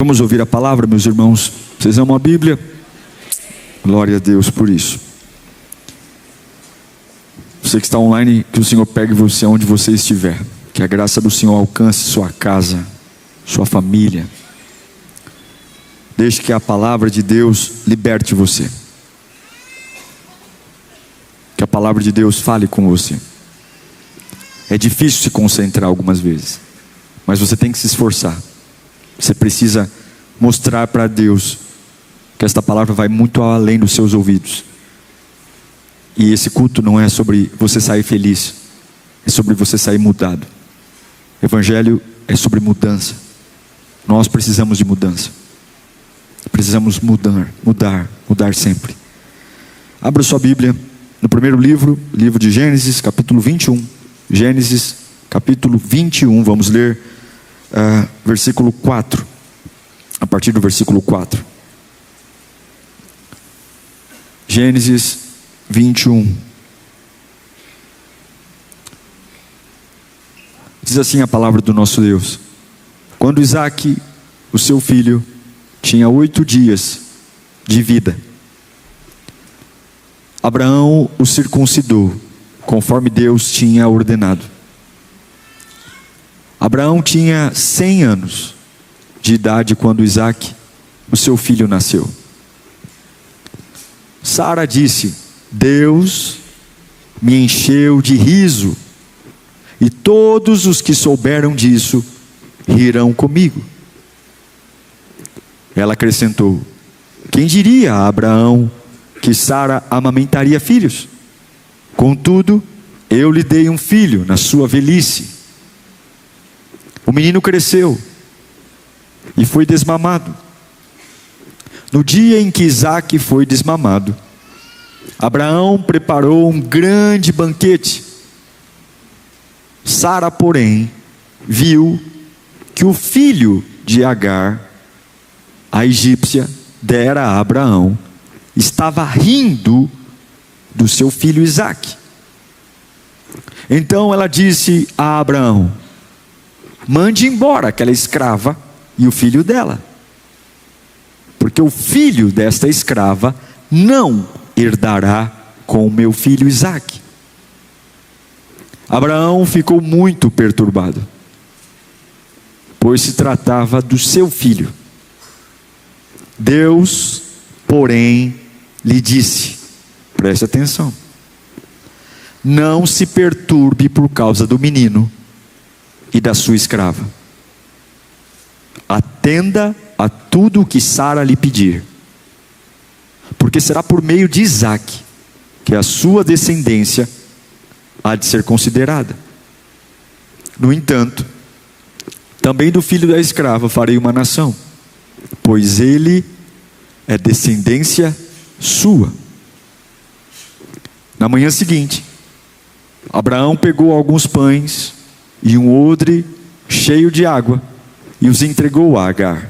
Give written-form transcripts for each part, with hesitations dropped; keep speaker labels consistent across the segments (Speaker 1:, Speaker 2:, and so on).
Speaker 1: Vamos ouvir a palavra, meus irmãos. Vocês amam a Bíblia? Glória a Deus por isso. Você que está online, que o Senhor pegue você onde você estiver. Que a graça do Senhor alcance sua casa, sua família. Deixe que a palavra de Deus liberte você. Que a palavra de Deus fale com você. É difícil se concentrar algumas vezes, mas você tem que se esforçar. Você precisa mostrar para Deus que esta palavra vai muito além dos seus ouvidos. E esse culto não é sobre você sair feliz, é sobre você sair mudado. Evangelho é sobre mudança. Nós precisamos de mudança. Precisamos mudar sempre. Abra sua Bíblia no primeiro livro de Gênesis, capítulo 21. Gênesis, capítulo 21, vamos ler versículo 4. A partir do versículo 4. Gênesis 21. Diz assim a palavra do nosso Deus: quando Isaque, o seu filho, tinha 8 dias de vida, Abraão o circuncidou, conforme Deus tinha ordenado. Abraão tinha 100 anos de idade quando Isaque, o seu filho, nasceu. Sara disse: Deus me encheu de riso, e todos os que souberam disso rirão comigo. Ela acrescentou: quem diria a Abraão que Sara amamentaria filhos? Contudo, eu lhe dei um filho na sua velhice. O menino cresceu e foi desmamado. No dia em que Isaque foi desmamado, Abraão preparou um grande banquete. Sara, porém, viu que o filho de Agar, a egípcia, dera a Abraão, estava rindo do seu filho Isaque. Então ela disse a Abraão: mande embora aquela escrava e o filho dela, porque o filho desta escrava não herdará com o meu filho Isaque. Abraão ficou muito perturbado, pois se tratava do seu filho. Deus, porém, lhe disse, preste atenção: não se perturbe por causa do menino e da sua escrava. Atenda a tudo o que Sara lhe pedir, porque será por meio de Isaque que a sua descendência há de ser considerada. No entanto, também do filho da escrava farei uma nação, pois ele é descendência sua. Na manhã seguinte, Abraão pegou alguns pães e um odre cheio de água e os entregou a Agar.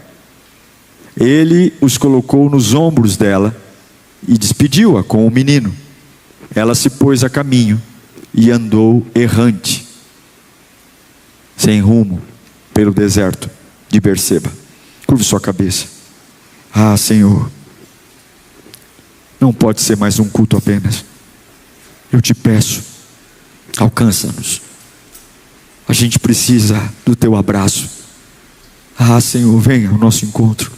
Speaker 1: Ele os colocou nos ombros dela e despediu-a com o menino. Ela se pôs a caminho e andou errante, sem rumo, pelo deserto de Berseba. Curve sua cabeça. Ah, Senhor, não pode ser mais um culto apenas. Eu te peço, alcança-nos. A gente precisa do teu abraço. Ah, Senhor, venha ao nosso encontro.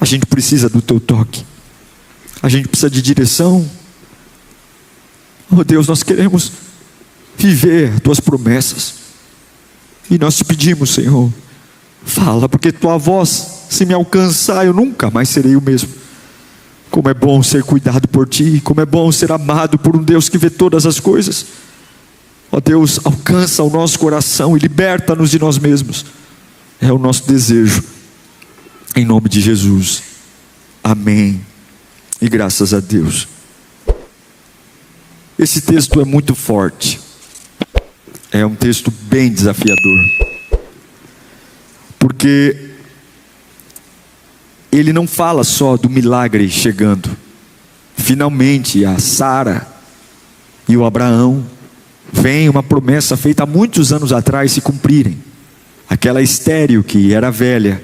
Speaker 1: A gente precisa do teu toque. A gente precisa de direção. Oh Deus, nós queremos viver as tuas promessas. E nós te pedimos, Senhor, fala, porque tua voz, se me alcançar, eu nunca mais serei o mesmo. Como é bom ser cuidado por ti, como é bom ser amado por um Deus que vê todas as coisas. Ó Deus, alcança o nosso coração e liberta-nos de nós mesmos. É o nosso desejo, em nome de Jesus. Amém. E graças a Deus. Esse texto é muito forte. É um texto bem desafiador, porque ele não fala só do milagre chegando. Finalmente a Sara e o Abraão vem uma promessa feita há muitos anos atrás se cumprirem. Aquela estéril que era velha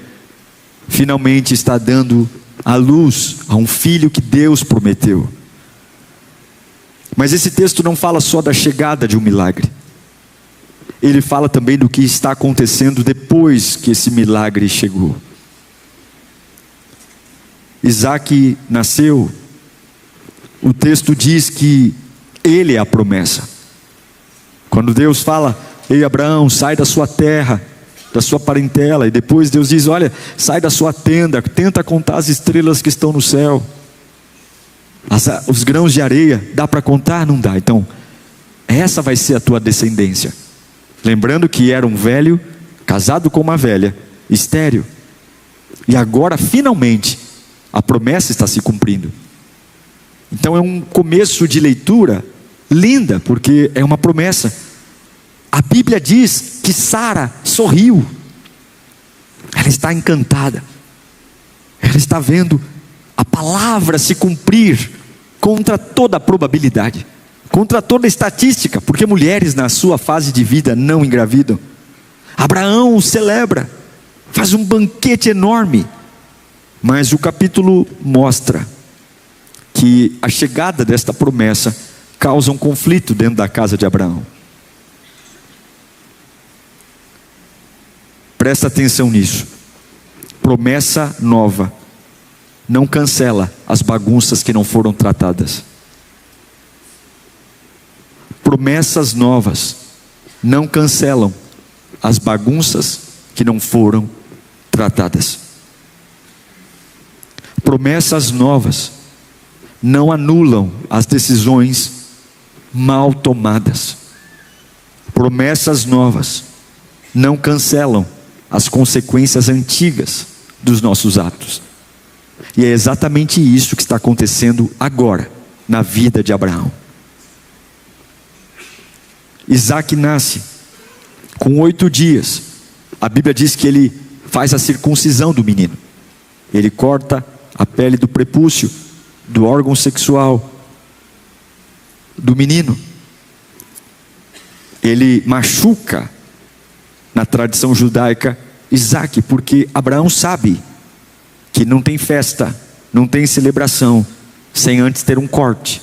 Speaker 1: finalmente está dando à luz a um filho que Deus prometeu. Mas esse texto não fala só da chegada de um milagre. Ele fala também do que está acontecendo depois que esse milagre chegou. Isaac nasceu, o texto diz que ele é a promessa. Quando Deus fala: ei Abraão, sai da sua terra, da sua parentela, e depois Deus diz: olha, sai da sua tenda, tenta contar as estrelas que estão no céu, os grãos de areia, dá para contar? Não dá. Então, essa vai ser a tua descendência. Lembrando que era um velho, casado com uma velha, estéril. E agora, finalmente, a promessa está se cumprindo. Então é um começo de leitura linda, porque é uma promessa. A Bíblia diz que Sara sorriu. Ela está encantada. Ela está vendo a palavra se cumprir contra toda a probabilidade, contra toda a estatística, porque mulheres na sua fase de vida não engravidam. Abraão celebra, faz um banquete enorme. Mas o capítulo mostra que a chegada desta promessa causa um conflito dentro da casa de Abraão. Presta atenção nisso. Promessa nova não cancela as bagunças que não foram tratadas. Promessas novas não cancelam as bagunças que não foram tratadas. Promessas novas não anulam as decisões mal tomadas. Promessas novas não cancelam as consequências antigas dos nossos atos. E é exatamente isso que está acontecendo agora na vida de Abraão. Isaac nasce com 8 dias. A Bíblia diz que ele faz a circuncisão do menino. Ele corta a pele do prepúcio, do órgão sexual do menino. Ele machuca, na tradição judaica, Isaac, porque Abraão sabe que não tem festa, não tem celebração sem antes ter um corte.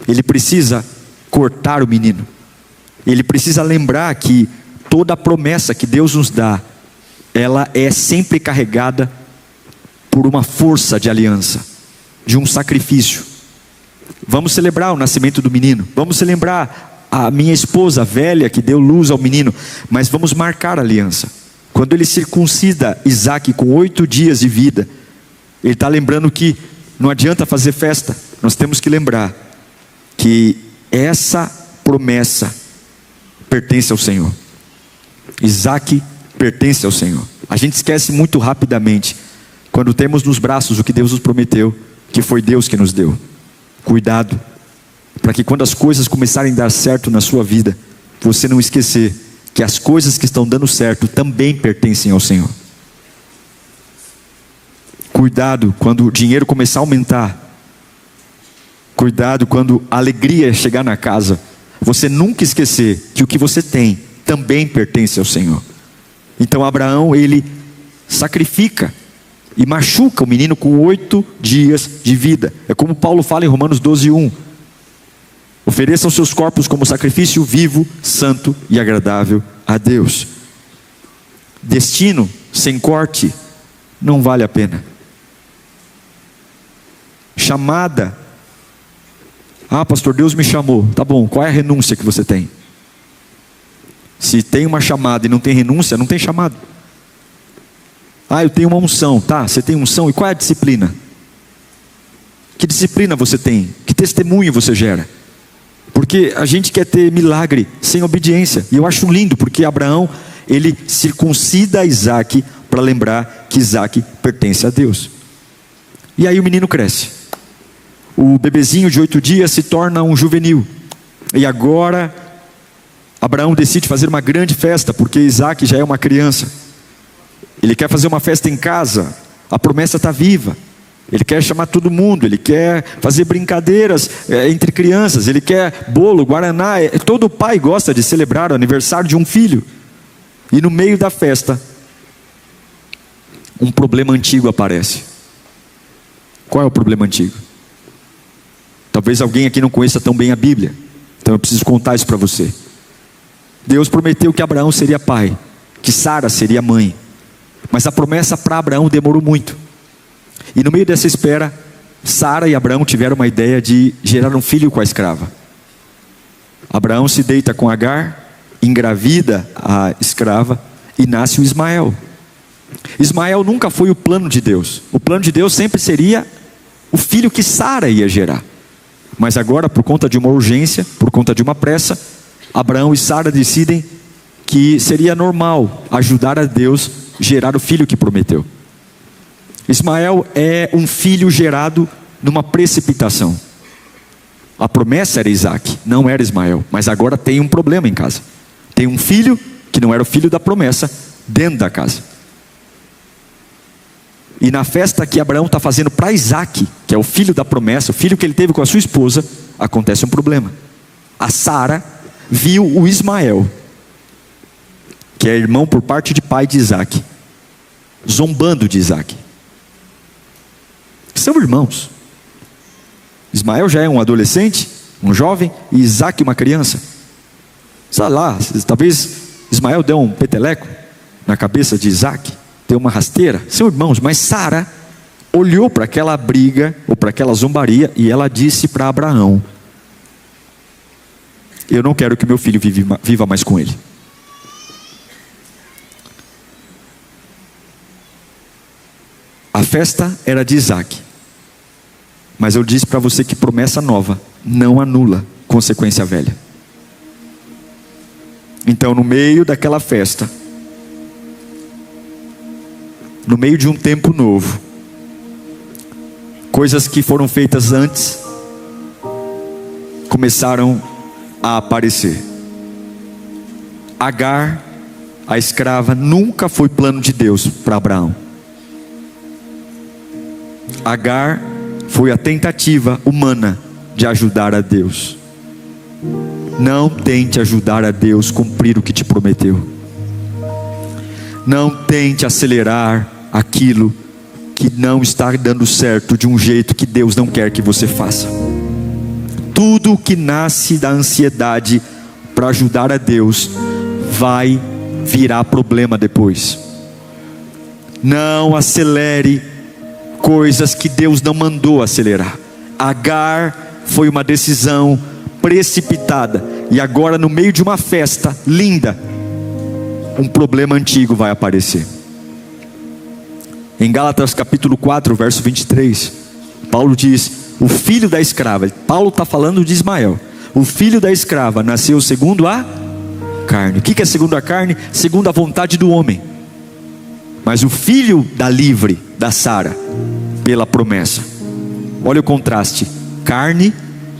Speaker 1: Ele precisa cortar o menino. Ele precisa lembrar que toda a promessa que Deus nos dá, ela é sempre carregada por uma força de aliança, de um sacrifício. Vamos celebrar o nascimento do menino, vamos celebrar a minha esposa velha que deu luz ao menino, mas vamos marcar a aliança. Quando ele circuncida Isaac com 8 dias de vida, ele está lembrando que não adianta fazer festa. Nós temos que lembrar que essa promessa pertence ao Senhor. Isaac pertence ao Senhor. A gente esquece muito rapidamente quando temos nos braços o que Deus nos prometeu, que foi Deus que nos deu. Cuidado, para que quando as coisas começarem a dar certo na sua vida, você não esquecer que as coisas que estão dando certo também pertencem ao Senhor. Cuidado quando o dinheiro começar a aumentar. Cuidado quando a alegria chegar na casa. Você nunca esquecer que o que você tem também pertence ao Senhor. Então Abraão, ele sacrifica e machuca o menino com 8 dias de vida. É como Paulo fala em Romanos 12:1. Ofereçam seus corpos como sacrifício vivo, santo e agradável a Deus. Destino sem corte não vale a pena. Chamada. Ah, pastor, Deus me chamou. Tá bom, qual é a renúncia que você tem? Se tem uma chamada e não tem renúncia, não tem chamado. Ah, eu tenho uma unção. Tá, você tem unção, e qual é a disciplina? Que disciplina você tem? Que testemunho você gera? Porque a gente quer ter milagre sem obediência. E eu acho lindo, porque Abraão, ele circuncida Isaac para lembrar que Isaac pertence a Deus. E aí o menino cresce. O bebezinho de 8 dias se torna um juvenil. E agora Abraão decide fazer uma grande festa, porque Isaac já é uma criança. Ele quer fazer uma festa em casa. A promessa está viva. Ele quer chamar todo mundo, ele quer fazer brincadeiras entre crianças, ele quer bolo, guaraná. Todo pai gosta de celebrar o aniversário de um filho. E no meio da festa, um problema antigo aparece. Qual é o problema antigo? Talvez alguém aqui não conheça tão bem a Bíblia, então eu preciso contar isso para você. Deus prometeu que Abraão seria pai, que Sara seria mãe, mas a promessa para Abraão demorou muito. E no meio dessa espera, Sara e Abraão tiveram uma ideia de gerar um filho com a escrava. Abraão se deita com Agar, engravida a escrava e nasce o Ismael. Ismael nunca foi o plano de Deus. O plano de Deus sempre seria o filho que Sara ia gerar. Mas agora, por conta de uma urgência, por conta de uma pressa, Abraão e Sara decidem que seria normal ajudar a Deus gerar o filho que prometeu. Ismael é um filho gerado numa precipitação. A promessa era Isaac, não era Ismael. Mas agora tem um problema em casa. Tem um filho que não era o filho da promessa dentro da casa. E na festa que Abraão está fazendo para Isaac, que é o filho da promessa, o filho que ele teve com a sua esposa, acontece um problema. A Sara viu o Ismael, que é irmão por parte de pai de Isaac, zombando de Isaac. São irmãos. Ismael já é um adolescente, um jovem, e Isaac uma criança. Sei lá, talvez Ismael deu um peteleco na cabeça de Isaac, deu uma rasteira. São irmãos, mas Sara olhou para aquela briga, ou para aquela zombaria, e ela disse para Abraão: eu não quero que meu filho viva mais com ele. A festa era de Isaac, mas eu disse para você que promessa nova não anula consequência velha. Então, no meio daquela festa, no meio de um tempo novo, coisas que foram feitas antes começaram a aparecer. Agar, a escrava, nunca foi plano de Deus para Abraão. Agar foi a tentativa humana de ajudar a Deus. Não tente ajudar a Deus cumprir o que te prometeu. Não tente acelerar aquilo que não está dando certo de um jeito que Deus não quer que você faça. Tudo que nasce da ansiedade para ajudar a Deus vai virar problema depois. Não acelere coisas que Deus não mandou acelerar. Agar foi uma decisão precipitada, e agora no meio de uma festa linda, um problema antigo vai aparecer. Em Gálatas capítulo 4, verso 23, Paulo diz: o filho da escrava, Paulo está falando de Ismael, o filho da escrava nasceu segundo a carne. O que é segundo a carne? Segundo a vontade do homem. Mas o filho da livre, da Sara, pela promessa. Olha o contraste: carne,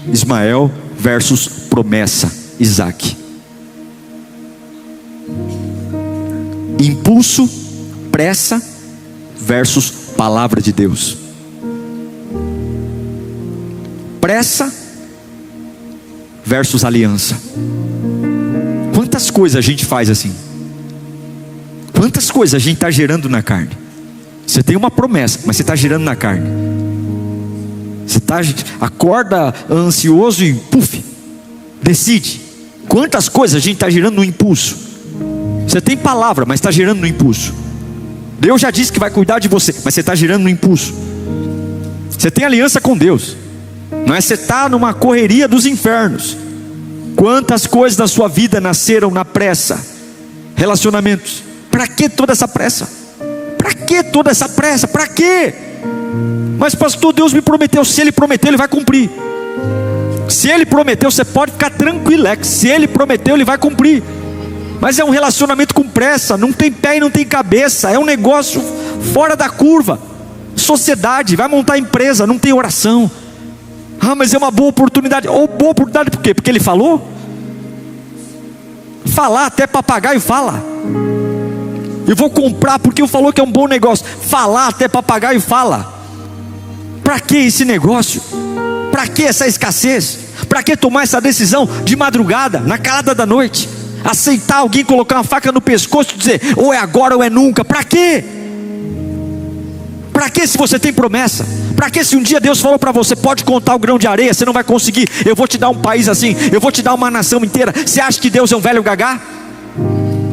Speaker 1: Ismael, versus promessa, Isaac. Impulso, pressa, versus palavra de Deus. Pressa versus aliança. Quantas coisas a gente faz assim? Quantas coisas a gente está gerando na carne? Você tem uma promessa, mas você está gerando na carne. Você acorda ansioso e puf, decide. Quantas coisas a gente está gerando no impulso? Você tem palavra, mas está gerando no impulso. Deus já disse que vai cuidar de você, mas você está gerando no impulso. Você tem aliança com Deus, não é? Você está numa correria dos infernos. Quantas coisas da sua vida nasceram na pressa? Relacionamentos. Para que toda essa pressa? Para que toda essa pressa? Para quê? Mas pastor, Deus me prometeu. Se Ele prometeu, Ele vai cumprir. Se Ele prometeu, você pode ficar tranquilo. Se Ele prometeu, Ele vai cumprir. Mas é um relacionamento com pressa, não tem pé e não tem cabeça, é um negócio fora da curva. Sociedade, vai montar empresa, não tem oração. Ah, mas é uma boa oportunidade. Ou boa oportunidade por quê? Porque Ele falou? Falar, até papagaio fala. Eu vou comprar porque eu falou que é um bom negócio. Falar, até papagaio fala. Para que esse negócio? Para que essa escassez? Para que tomar essa decisão de madrugada, na calada da noite? Aceitar alguém colocar uma faca no pescoço e dizer, ou é agora ou é nunca? Para quê? Para que se você tem promessa? Para que se um dia Deus falou para você, pode contar o grão de areia, você não vai conseguir, eu vou te dar um país assim, eu vou te dar uma nação inteira. Você acha que Deus é um velho gagá?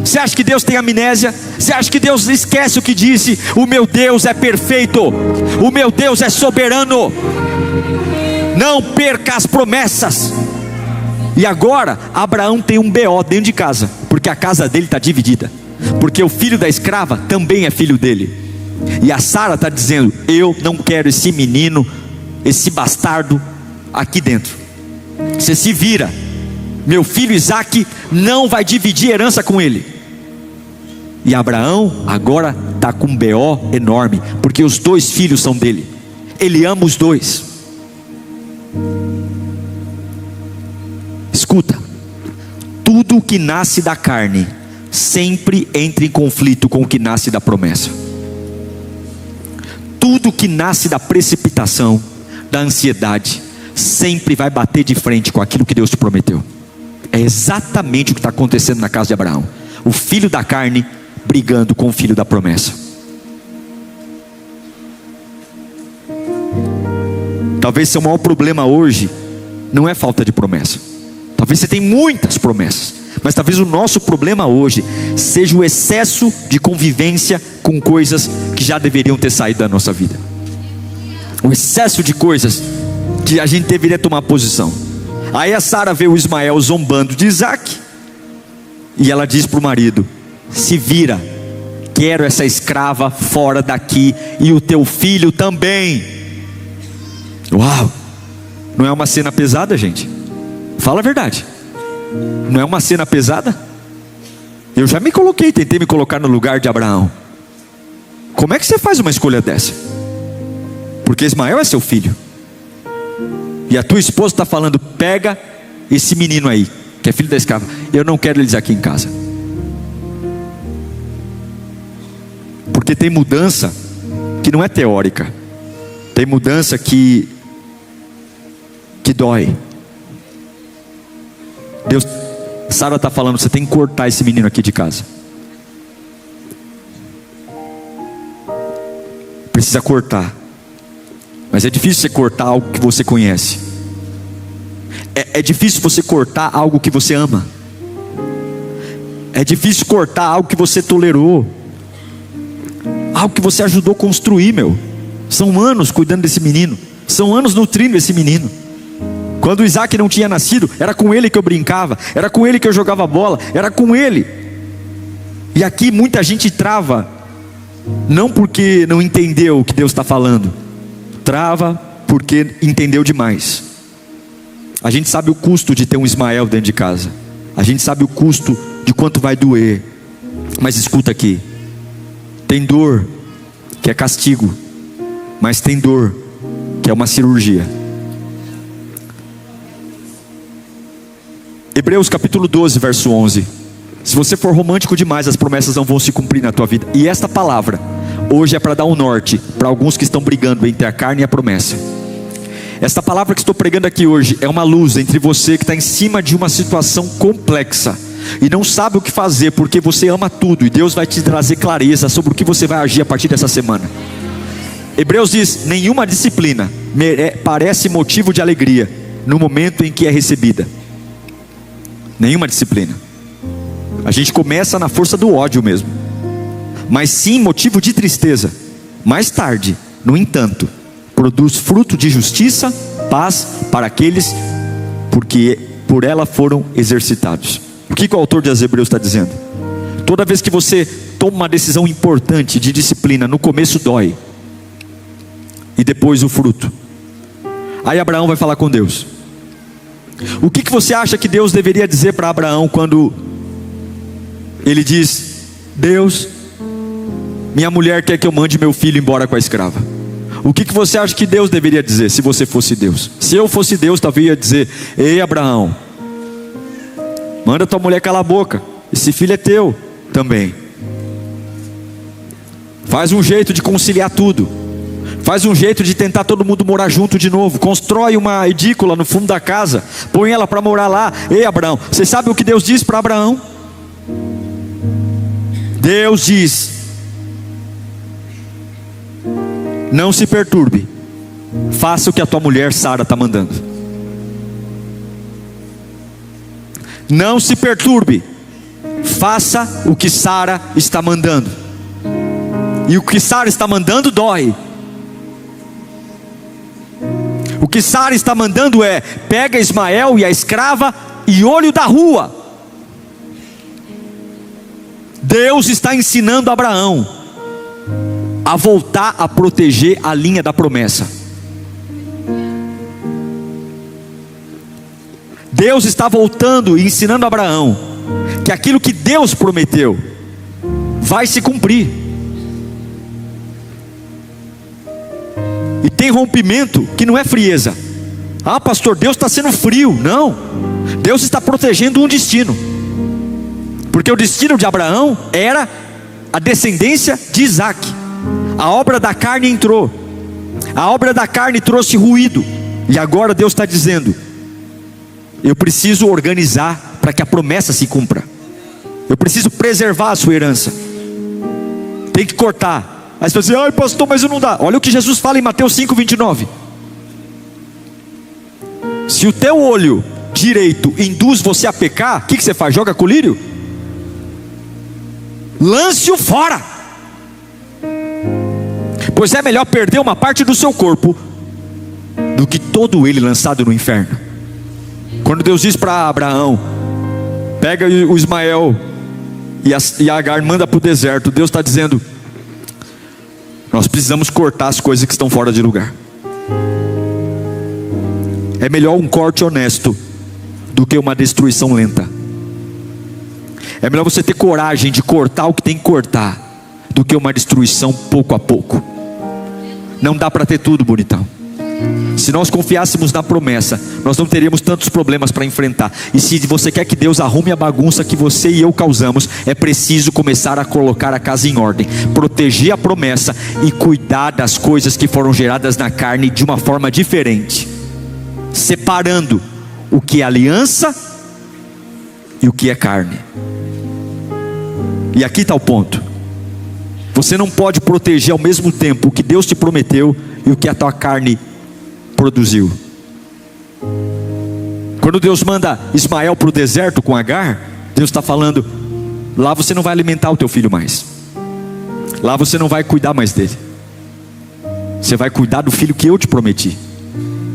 Speaker 1: Você acha que Deus tem amnésia? Você acha que Deus esquece o que disse? O meu Deus é perfeito, o meu Deus é soberano. Não perca as promessas. E agora, Abraão tem um BO dentro de casa, porque a casa dele está dividida, porque o filho da escrava também é filho dele. E a Sara está dizendo, eu não quero esse menino, esse bastardo aqui dentro. Você se vira, meu filho Isaque não vai dividir herança com ele. E Abraão agora está com um BO enorme, porque os dois filhos são dele, ele ama os dois. Escuta, tudo que nasce da carne sempre entra em conflito com o que nasce da promessa. Tudo que nasce da precipitação, da ansiedade, sempre vai bater de frente com aquilo que Deus te prometeu. É exatamente o que está acontecendo na casa de Abraão. O filho da carne brigando com o filho da promessa. Talvez seu maior problema hoje não é falta de promessa. Talvez você tenha muitas promessas, mas talvez o nosso problema hoje seja o excesso de convivência com coisas que já deveriam ter saído da nossa vida. O excesso de coisas que a gente deveria tomar posição. Aí a Sara vê o Ismael zombando de Isaque, e ela diz para o marido, se vira, quero essa escrava fora daqui, e o teu filho também. Uau, não é uma cena pesada, gente? Fala a verdade, não é uma cena pesada? Eu já me coloquei, tentei me colocar no lugar de Abraão. Como é que você faz uma escolha dessa? Porque Ismael é seu filho, e a tua esposa está falando, pega esse menino aí, que é filho da escrava, eu não quero eles aqui em casa. Porque tem mudança que não é teórica, tem mudança que dói. Deus, Sara está falando, você tem que cortar esse menino aqui de casa. Precisa cortar. Mas é difícil você cortar algo que você conhece. É difícil você cortar algo que você ama. É difícil cortar algo que você tolerou, algo que você ajudou a construir, meu. São anos cuidando desse menino, são anos nutrindo esse menino. Quando o Isaque não tinha nascido, era com ele que eu brincava, era com ele que eu jogava bola, era com ele. E aqui muita gente trava, não porque não entendeu o que Deus está falando, trava porque entendeu demais. A gente sabe o custo de ter um Ismael dentro de casa, a gente sabe o custo de quanto vai doer. Mas escuta aqui, tem dor que é castigo, mas tem dor que é uma cirurgia. Hebreus capítulo 12, verso 11. Se você for romântico demais, as promessas não vão se cumprir na tua vida. E esta palavra hoje é para dar um norte para alguns que estão brigando entre a carne e a promessa. Esta palavra que estou pregando aqui hoje é uma luz entre você que está em cima de uma situação complexa e não sabe o que fazer, porque você ama tudo, e Deus vai te trazer clareza sobre o que você vai agir a partir dessa semana. Hebreus diz, nenhuma disciplina parece motivo de alegria no momento em que é recebida. Nenhuma disciplina. A gente começa na força do ódio mesmo, mas sim motivo de tristeza. Mais tarde, no entanto, produz fruto de justiça, paz para aqueles porque por ela foram exercitados. O que o autor de Hebreus está dizendo? Toda vez que você toma uma decisão importante de disciplina, no começo dói, e depois o fruto. Aí Abraão vai falar com Deus. O que você acha que Deus deveria dizer para Abraão quando ele diz, Deus, minha mulher quer que eu mande meu filho embora com a escrava? O que você acha que Deus deveria dizer se você fosse Deus? Se eu fosse Deus, talvez ia dizer, ei Abraão, manda tua mulher calar a boca, esse filho é teu também. Faz um jeito de conciliar tudo. Faz um jeito de tentar todo mundo morar junto de novo. Constrói uma edícula no fundo da casa, põe ela para morar lá. Ei Abraão, você sabe o que Deus diz para Abraão? Deus diz, não se perturbe, faça o que a tua mulher Sara está mandando. Não se perturbe, faça o que Sara está mandando. E o que Sara está mandando dói. O que Sara está mandando é: pega Ismael e a escrava e olho da rua. Deus está ensinando Abraão a voltar a proteger a linha da promessa. Deus está voltando e ensinando Abraão que aquilo que Deus prometeu vai se cumprir. E tem rompimento que não é frieza. Ah, pastor, Deus está sendo frio. Não, Deus está protegendo um destino. Porque o destino de Abraão era a descendência de Isaac. A obra da carne entrou. A obra da carne trouxe ruído. E agora Deus está dizendo: eu preciso organizar para que a promessa se cumpra. Eu preciso preservar a sua herança. Tem que cortar. Aí você vai dizer: ai pastor, mas não dá. Olha o que Jesus fala em Mateus 5:29. Se o teu olho direito induz você a pecar, o que você faz? Joga colírio? Lance-o fora. Pois é melhor perder uma parte do seu corpo do que todo ele lançado no inferno. Quando Deus diz para Abraão: pega o Ismael e a Agar, manda para o deserto, Deus está dizendo: nós precisamos cortar as coisas que estão fora de lugar. É melhor um corte honesto do que uma destruição lenta. É melhor você ter coragem de cortar o que tem que cortar do que uma destruição pouco a pouco. Não dá para ter tudo, bonitão. Se nós confiássemos na promessa, nós não teríamos tantos problemas para enfrentar. E se você quer que Deus arrume a bagunça que você e eu causamos, é preciso começar a colocar a casa em ordem, proteger a promessa e cuidar das coisas que foram geradas na carne de uma forma diferente, separando o que é aliança e o que é carne. E aqui está o ponto: você não pode proteger ao mesmo tempo o que Deus te prometeu e o que a tua carne produziu. Quando Deus manda Ismael para o deserto com Agar, Deus está falando: lá você não vai alimentar o teu filho mais, lá você não vai cuidar mais dele, você vai cuidar do filho que eu te prometi.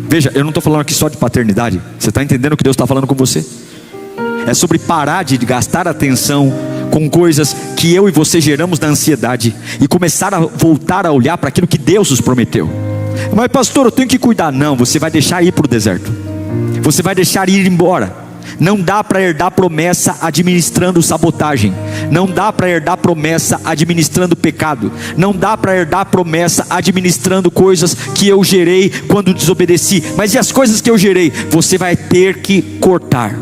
Speaker 1: Veja, eu não estou falando aqui só de paternidade. Você está entendendo o que Deus está falando com você? É sobre parar de gastar atenção com coisas que eu e você geramos na ansiedade e começar a voltar a olhar para aquilo que Deus nos prometeu. Mas pastor, eu tenho que cuidar. Não, você vai deixar ir para o deserto. Você vai deixar ir embora. Não dá para herdar promessa administrando sabotagem. Não dá para herdar promessa administrando pecado. Não dá para herdar promessa administrando coisas que eu gerei quando desobedeci. Mas e as coisas que eu gerei? Você vai ter que cortar.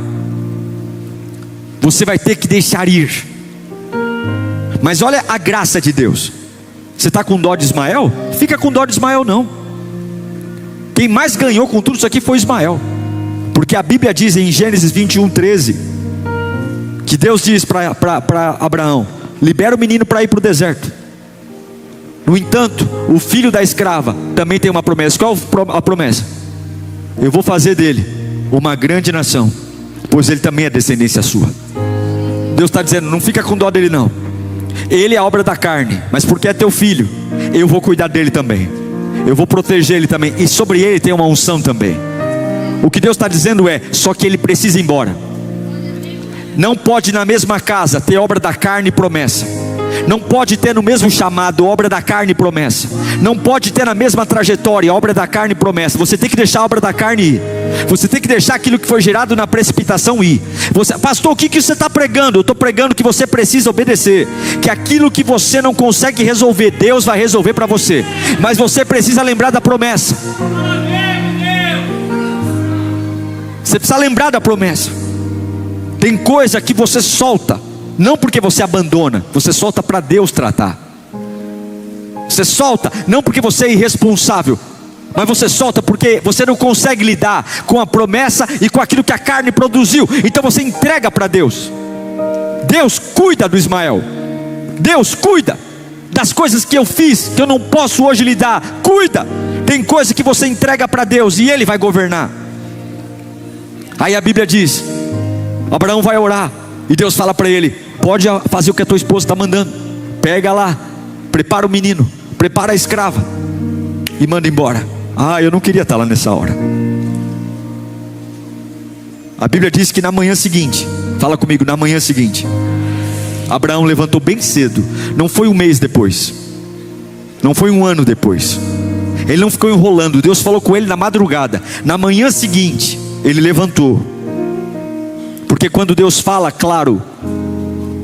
Speaker 1: Você vai ter que deixar ir. Mas olha a graça de Deus. Você está com dó de Ismael? Fica com dó de Ismael não. Quem mais ganhou com tudo isso aqui foi Ismael. Porque a Bíblia diz em Gênesis 21:13 que Deus diz para Abraão: libera o menino para ir para o deserto. No entanto, o filho da escrava também tem uma promessa. Qual a promessa? Eu vou fazer dele uma grande nação, pois ele também é descendência sua. Deus está dizendo: não fica com dó dele não. Ele é a obra da carne, mas porque é teu filho, eu vou cuidar dele também. Eu vou proteger ele também. E sobre ele tem uma unção também. O que Deus está dizendo é: só que ele precisa ir embora. Não pode na mesma casa ter obra da carne e promessa. Não pode ter no mesmo chamado obra da carne e promessa. Não pode ter na mesma trajetória obra da carne e promessa. Você tem que deixar a obra da carne ir. Você tem que deixar aquilo que foi gerado na precipitação ir. Pastor, o que você está pregando? Eu estou pregando que você precisa obedecer. Que aquilo que você não consegue resolver, Deus vai resolver para você. Mas você precisa lembrar da promessa. Você precisa lembrar da promessa. Tem coisa que você solta, não porque você abandona, você solta para Deus tratar. Você solta, não porque você é irresponsável, mas você solta porque você não consegue lidar com a promessa e com aquilo que a carne produziu. Então você entrega para Deus. Deus cuida do Ismael. Deus cuida. das coisas que eu fiz, que eu não posso hoje lidar. Cuida. Tem coisa que você entrega para Deus e Ele vai governar. Aí a Bíblia diz, Abraão vai orar, e Deus fala para ele: pode fazer o que a tua esposa está mandando. Pega lá, prepara o menino, prepara a escrava e manda embora. Eu não queria estar lá nessa hora. A Bíblia diz que na manhã seguinte, fala comigo, na manhã seguinte, Abraão levantou bem cedo. Não foi um mês depois, não foi um ano depois. Ele não ficou enrolando. Deus falou com ele na madrugada. Na manhã seguinte ele levantou. Porque quando Deus fala, claro,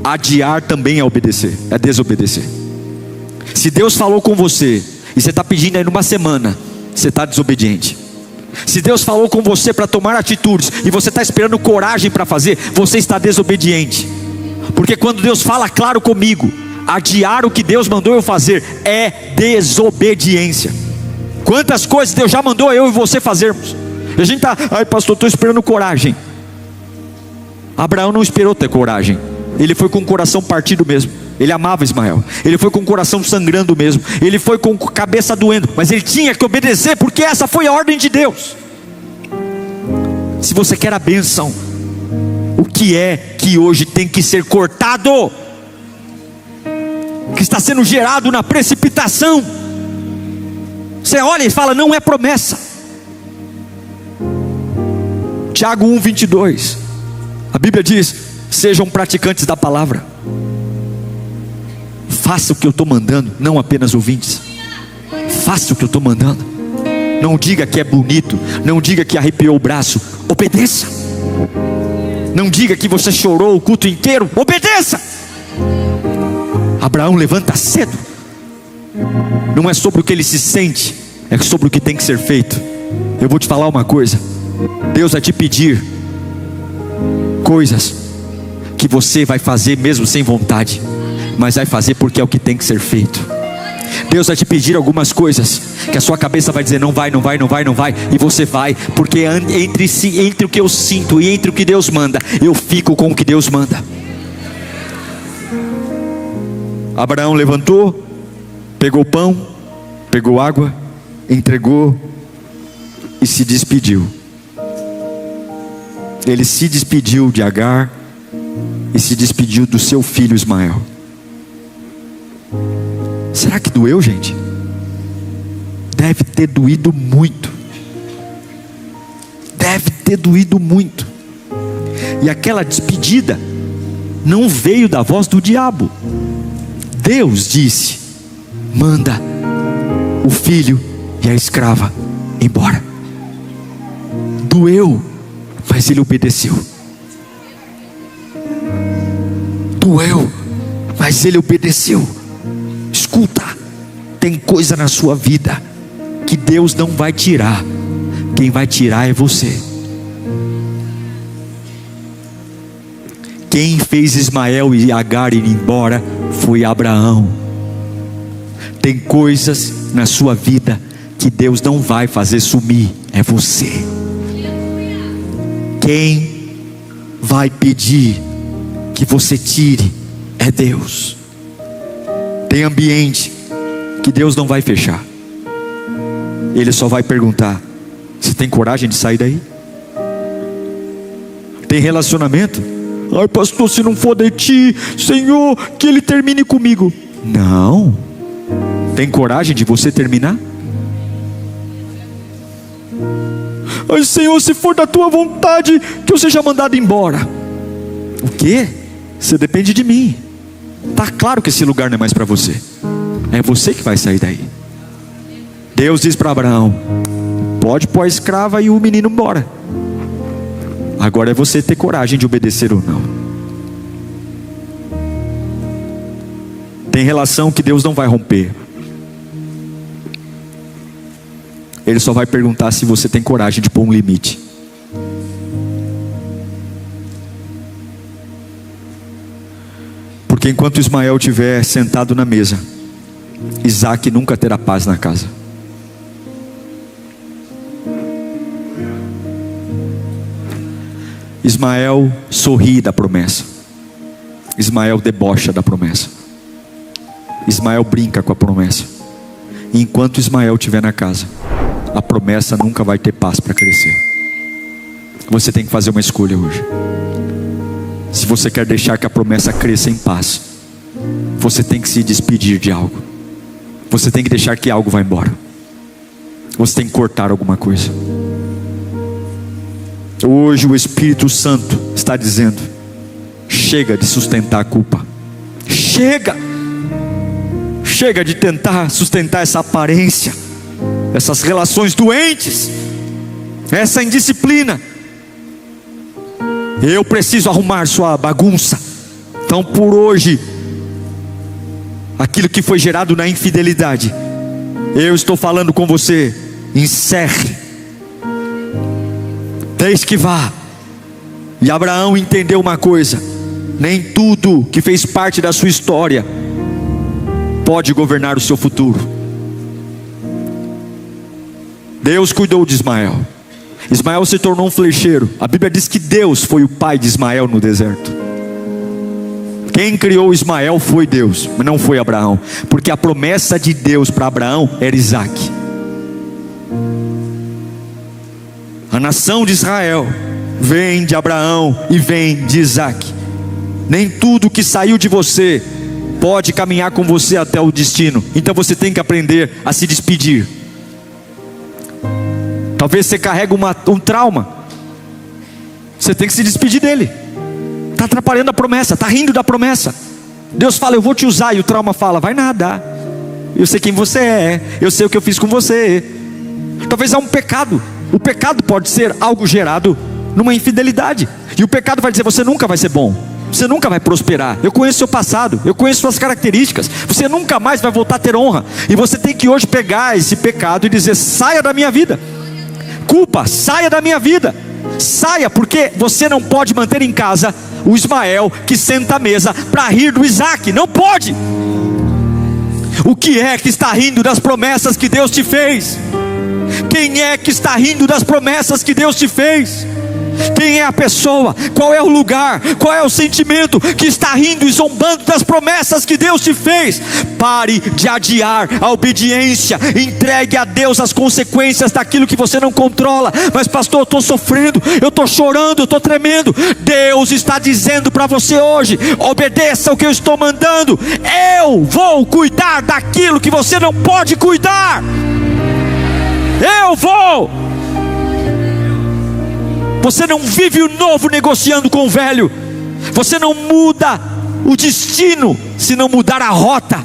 Speaker 1: adiar também é obedecer, é desobedecer. Se Deus falou com você e você está pedindo aí numa semana, você está desobediente. Se Deus falou com você para tomar atitudes e você está esperando coragem para fazer, você está desobediente. Porque quando Deus fala claro comigo, adiar o que Deus mandou eu fazer é desobediência. Quantas coisas Deus já mandou eu e você fazermos, e a gente está, pastor, estou esperando coragem. Abraão não esperou ter coragem. Ele foi com o coração partido mesmo. Ele amava Ismael. Ele foi com o coração sangrando mesmo. Ele foi com a cabeça doendo. Mas ele tinha que obedecer, porque essa foi a ordem de Deus. Se você quer a bênção, o que é que hoje tem que ser cortado? Que está sendo gerado na precipitação. Você olha e fala, não é promessa. Tiago 1:22. A Bíblia diz: sejam praticantes da palavra. Faça o que eu estou mandando, não apenas ouvintes. Faça o que eu estou mandando. Não diga que é bonito, não diga que arrepiou o braço. Obedeça. Não diga que você chorou o culto inteiro. Obedeça. Abraão levanta cedo. Não é sobre o que ele se sente, é sobre o que tem que ser feito. Eu vou te falar uma coisa: Deus vai te pedir coisas que você vai fazer mesmo sem vontade, mas vai fazer porque é o que tem que ser feito. Deus vai te pedir algumas coisas que a sua cabeça vai dizer não vai, não vai, não vai, não vai, e você vai, porque entre o que eu sinto e entre o que Deus manda, eu fico com o que Deus manda. Abraão levantou, pegou pão, pegou água, entregou e se despediu. Ele se despediu de Agar e se despediu do seu filho Ismael. Será que doeu, gente? Deve ter doído muito. Deve ter doído muito. E aquela despedida não veio da voz do diabo. Deus disse: manda o filho e a escrava embora. Doeu, mas ele obedeceu. Doeu, mas ele obedeceu. Escuta, tem coisa na sua vida que Deus não vai tirar. Quem vai tirar é você. Quem fez Ismael e Agar ir embora foi Abraão. Tem coisas na sua vida que Deus não vai fazer sumir, é você. Quem vai pedir que você tire é Deus. Tem ambiente que Deus não vai fechar. Ele só vai perguntar: você tem coragem de sair daí? Tem relacionamento? Ai, pastor, se não for de ti, Senhor, que ele termine comigo. Não. Tem coragem de você terminar? Ai, Senhor, se for da tua vontade, que eu seja mandado embora. O quê? Você depende de mim. Está claro que esse lugar não é mais para você. É você que vai sair daí. Deus diz para Abraão: pode pôr a escrava e o menino embora. Agora é você ter coragem de obedecer ou não. Tem relação que Deus não vai romper. Ele só vai perguntar se você tem coragem de pôr um limite. Porque enquanto Ismael estiver sentado na mesa, Isaac nunca terá paz na casa. Ismael sorri da promessa. Ismael debocha da promessa. Ismael brinca com a promessa. E enquanto Ismael estiver na casa, a promessa nunca vai ter paz para crescer. Você tem que fazer uma escolha hoje. Se você quer deixar que a promessa cresça em paz, você tem que se despedir de algo. Você tem que deixar que algo vá embora. Você tem que cortar alguma coisa. Hoje o Espírito Santo está dizendo: chega de sustentar a culpa. Chega. Chega de tentar sustentar essa aparência, essas relações doentes, essa indisciplina. Eu preciso arrumar sua bagunça. Então por hoje, aquilo que foi gerado na infidelidade, eu estou falando com você: encerre, deixe que vá. E Abraão entendeu uma coisa: nem tudo que fez parte da sua história pode governar o seu futuro. Deus cuidou de Ismael. Ismael se tornou um flecheiro. A Bíblia diz que Deus foi o pai de Ismael no deserto. Quem criou Ismael foi Deus, mas não foi Abraão, porque a promessa de Deus para Abraão era Isaque. A nação de Israel vem de Abraão e vem de Isaque. Nem tudo que saiu de você pode caminhar com você até o destino. Então você tem que aprender a se despedir. Talvez você carregue um trauma. Você tem que se despedir dele. Está atrapalhando a promessa, está rindo da promessa. Deus fala: eu vou te usar. E o trauma fala: vai nada. Eu sei quem você é. Eu sei o que eu fiz com você. Talvez é um pecado. O pecado pode ser algo gerado numa infidelidade. E o pecado vai dizer: você nunca vai ser bom, você nunca vai prosperar. Eu conheço seu passado, eu conheço suas características. Você nunca mais vai voltar a ter honra. E você tem que hoje pegar esse pecado e dizer: saia da minha vida. Culpa, saia da minha vida. Saia, porque você não pode manter em casa o Ismael que senta à mesa para rir do Isaque. Não pode. O que é que está rindo das promessas que Deus te fez? Quem é que está rindo das promessas que Deus te fez? Quem é a pessoa? Qual é o lugar? Qual é o sentimento que está rindo e zombando das promessas que Deus te fez? Pare de adiar a obediência. Entregue a Deus as consequências daquilo que você não controla. Mas pastor, eu estou sofrendo, eu estou chorando, eu estou tremendo. Deus está dizendo para você hoje: obedeça o que eu estou mandando. Eu vou cuidar daquilo que você não pode cuidar. Eu vou. Você não vive o novo negociando com o velho. Você não muda o destino se não mudar a rota.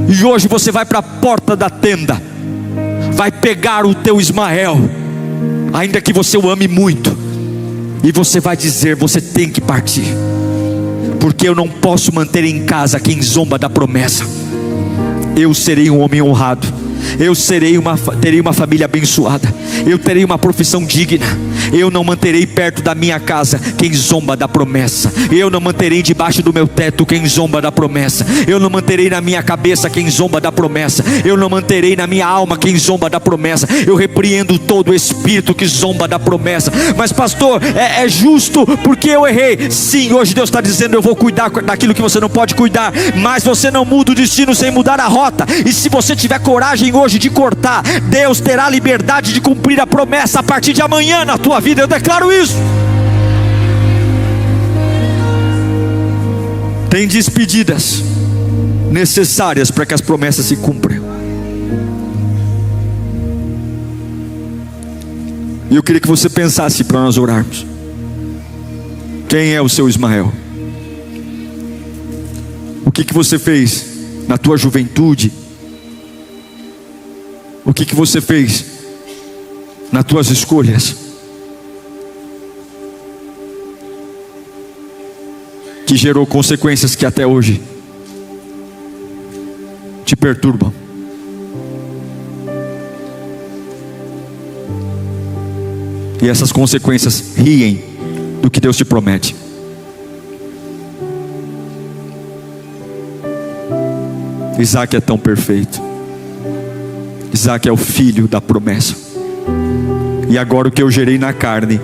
Speaker 1: E hoje você vai para a porta da tenda, vai pegar o teu Ismael, ainda que você o ame muito, e você vai dizer: você tem que partir, porque eu não posso manter em casa quem zomba da promessa. Eu serei um homem honrado. Eu terei uma família abençoada. Eu terei uma profissão digna. Eu não manterei perto da minha casa quem zomba da promessa. Eu não manterei debaixo do meu teto quem zomba da promessa. Eu não manterei na minha cabeça quem zomba da promessa. Eu não manterei na minha alma quem zomba da promessa. Eu repreendo todo espírito que zomba da promessa. Mas pastor, é justo porque eu errei. Sim, hoje Deus está dizendo: eu vou cuidar daquilo que você não pode cuidar. Mas você não muda o destino sem mudar a rota. E se você tiver coragem hoje de cortar, Deus terá liberdade de cumprir a promessa a partir de amanhã na tua vida. Eu declaro isso. Tem despedidas necessárias para que as promessas se cumpram. E eu queria que você pensasse para nós orarmos: quem é o seu Ismael? O que você fez na tua juventude? O que você fez nas tuas escolhas que gerou consequências que até hoje te perturbam? E essas consequências riem do que Deus te promete. Isaque é tão perfeito. Isaque é o filho da promessa. E agora o que eu gerei na carne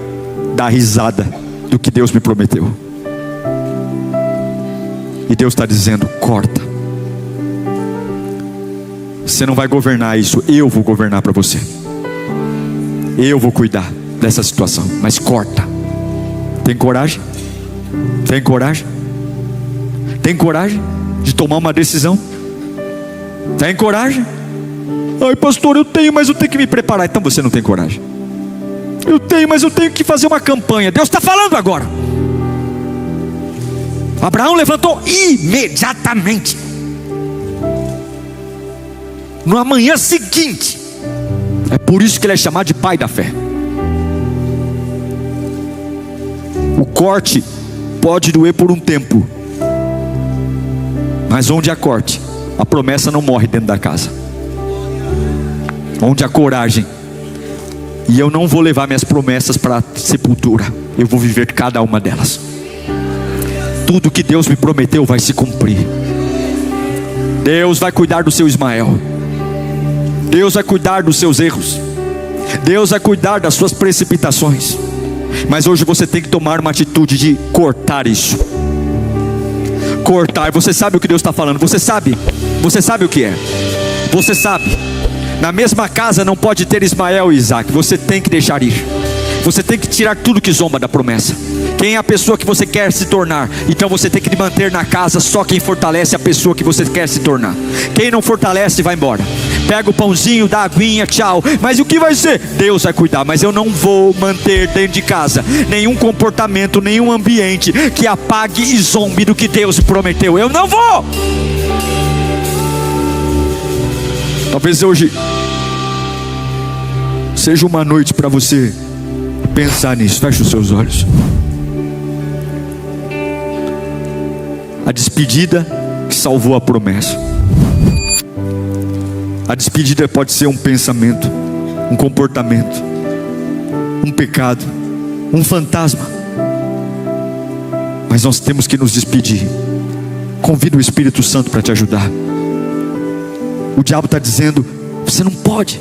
Speaker 1: dá risada do que Deus me prometeu. E Deus está dizendo: corta, Você não vai governar isso, eu vou governar para você. Eu vou cuidar dessa situação. Mas corta. Tem coragem? Tem coragem? Tem coragem de tomar uma decisão? Tem coragem? Ai, pastor, eu tenho, mas eu tenho que me preparar. Então você não tem coragem. Eu tenho, mas eu tenho que fazer uma campanha. Deus está falando agora. Abraão levantou imediatamente. No amanhã seguinte. É por isso que ele é chamado de pai da fé. O corte pode doer por um tempo, mas onde há corte, a promessa não morre dentro da casa. Onde há coragem, e eu não vou levar minhas promessas para a sepultura, eu vou viver cada uma delas. Tudo que Deus me prometeu vai se cumprir. Deus vai cuidar do seu Ismael. Deus vai cuidar dos seus erros. Deus vai cuidar das suas precipitações. Mas hoje você tem que tomar uma atitude de cortar isso. Cortar. Você sabe o que Deus está falando. Você sabe o que é. Você sabe. Na mesma casa não pode ter Ismael e Isaac. Você tem que deixar ir. Você tem que tirar tudo que zomba da promessa. Quem é a pessoa que você quer se tornar? Então você tem que manter na casa só quem fortalece a pessoa que você quer se tornar. Quem não fortalece vai embora. Pega o pãozinho, dá a aguinha, tchau. Mas o que vai ser? Deus vai cuidar. Mas eu não vou manter dentro de casa nenhum comportamento, nenhum ambiente que apague e zombe do que Deus prometeu. Eu não vou. Talvez hoje seja uma noite para você pensar nisso. Feche os seus olhos. A despedida que salvou a promessa. A despedida pode ser um pensamento, um comportamento, um pecado, um fantasma. Mas nós temos que nos despedir. Convida o Espírito Santo para te ajudar. O diabo está dizendo: você não pode.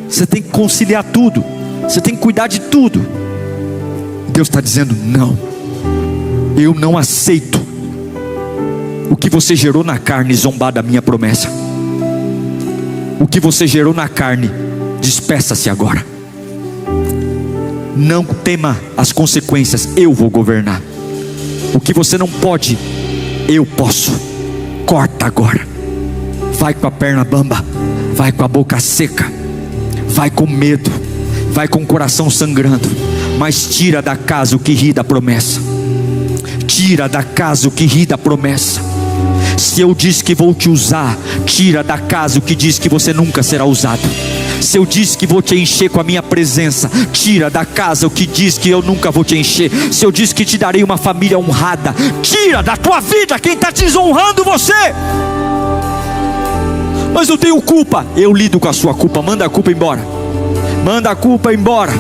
Speaker 1: Você tem que conciliar tudo. Você tem que cuidar de tudo. Deus está dizendo: não. Eu não aceito o que você gerou na carne zombar da minha promessa. O que você gerou na carne, despeça-se agora. Não tema as consequências, eu vou governar. O que você não pode, eu posso. Corta agora. Vai com a perna bamba, vai com a boca seca, vai com medo, vai com o coração sangrando, mas tira da casa o que ri da promessa. Tira da casa o que ri da promessa. Se eu disse que vou te usar, tira da casa o que diz que você nunca será usado. Se eu disse que vou te encher com a minha presença, tira da casa o que diz que eu nunca vou te encher. Se eu disse que te darei uma família honrada, tira da tua vida quem está desonrando você. Mas eu tenho culpa. Eu lido com a sua culpa. Manda a culpa embora. Manda a culpa embora.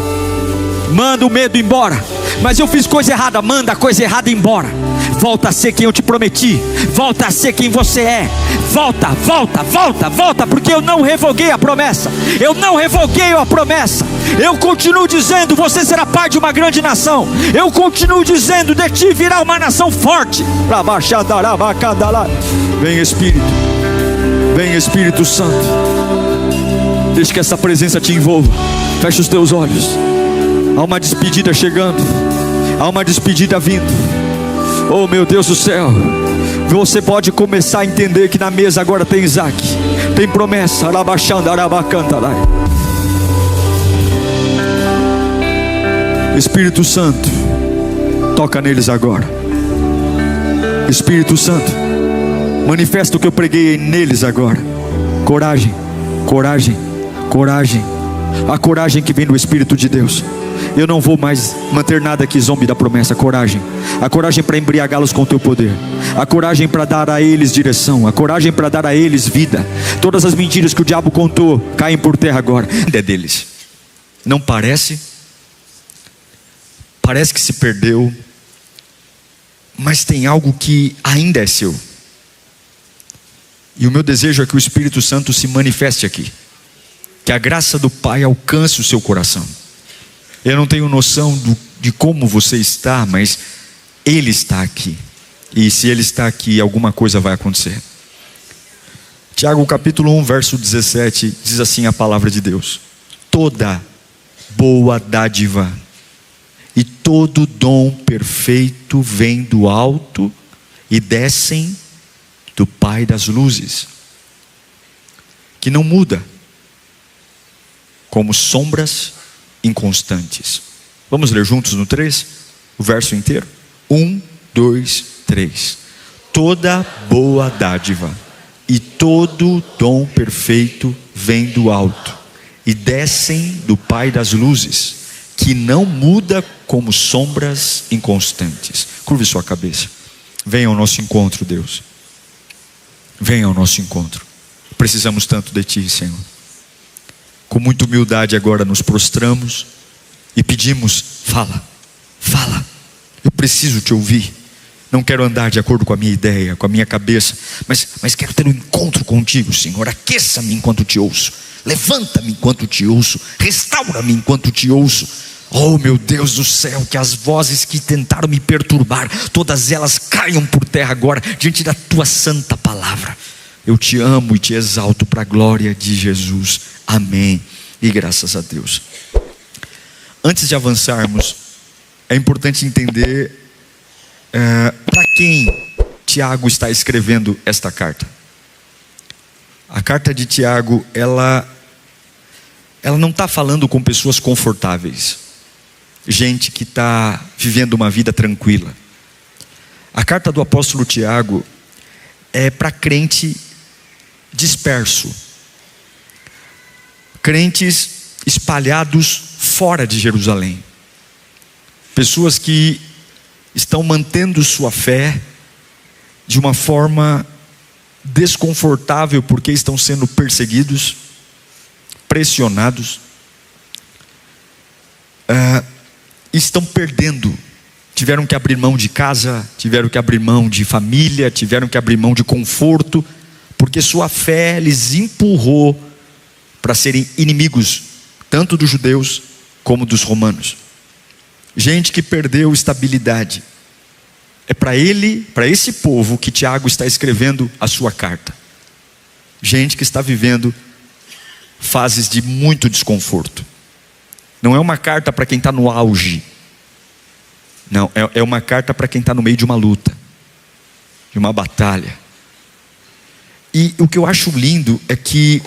Speaker 1: Manda o medo embora. Mas eu fiz coisa errada. Manda a coisa errada embora. Volta a ser quem eu te prometi. Volta a ser quem você é. Volta, volta, volta, volta. Porque eu não revoguei a promessa. Eu não revoguei a promessa. Eu continuo dizendo: você será pai de uma grande nação. Eu continuo dizendo: de ti virá uma nação forte. Vem Espírito. Vem Espírito Santo. Deixa que essa presença te envolva. Fecha os teus olhos. Há uma despedida chegando. Há uma despedida vindo. Oh meu Deus do céu. Você pode começar a entender que na mesa agora tem Isaac. Tem promessa. Espírito Santo, toca neles agora. Espírito Santo, manifesta o que eu preguei neles agora. Coragem, coragem, coragem. A coragem que vem do Espírito de Deus. Eu não vou mais manter nada que zombe da promessa. Coragem. A coragem para embriagá-los com o teu poder. A coragem para dar a eles direção. A coragem para dar a eles vida. Todas as mentiras que o diabo contou caem por terra agora. É deles. Não parece? Parece que se perdeu. Mas tem algo que ainda é seu. E o meu desejo é que o Espírito Santo se manifeste aqui. Que a graça do Pai alcance o seu coração. Eu não tenho noção de como você está, mas Ele está aqui. E se Ele está aqui, alguma coisa vai acontecer. Tiago capítulo 1, verso 17, diz assim a palavra de Deus: toda boa dádiva e todo dom perfeito vem do alto e descem do Pai das luzes, que não muda, como sombras inconstantes. Vamos ler juntos no 3, o verso inteiro? 1, 2, 3. Toda boa dádiva e todo dom perfeito vem do alto e descem do Pai das luzes, que não muda como sombras inconstantes. Curve sua cabeça. Venha ao nosso encontro, Deus. Venha ao nosso encontro. Precisamos tanto de Ti, Senhor. Com muita humildade agora nos prostramos e pedimos: fala, fala. Eu preciso Te ouvir. Não quero andar de acordo com a minha ideia, com a minha cabeça, mas quero ter um encontro contigo, Senhor. Aqueça-me enquanto Te ouço. Levanta-me enquanto Te ouço. Restaura-me enquanto Te ouço. Oh meu Deus do céu, que as vozes que tentaram me perturbar, todas elas caiam por terra agora, diante da Tua santa palavra. Eu Te amo e Te exalto para a glória de Jesus. Amém. E graças a Deus. Antes de avançarmos, é importante entender para quem Tiago está escrevendo esta carta. A carta de Tiago, ela não está falando com pessoas confortáveis, gente que está vivendo uma vida tranquila. A carta do apóstolo Tiago é para crente disperso, crentes espalhados fora de Jerusalém, pessoas que estão mantendo sua fé de uma forma desconfortável, porque estão sendo perseguidos, pressionados, estão perdendo, tiveram que abrir mão de casa, tiveram que abrir mão de família, tiveram que abrir mão de conforto, porque sua fé lhes empurrou para serem inimigos, tanto dos judeus como dos romanos. Gente que perdeu estabilidade. É para esse povo que Tiago está escrevendo a sua carta. Gente que está vivendo fases de muito desconforto. Não é uma carta para quem está no auge. Não, é uma carta para quem está no meio de uma luta, de uma batalha. E o que eu acho lindo é que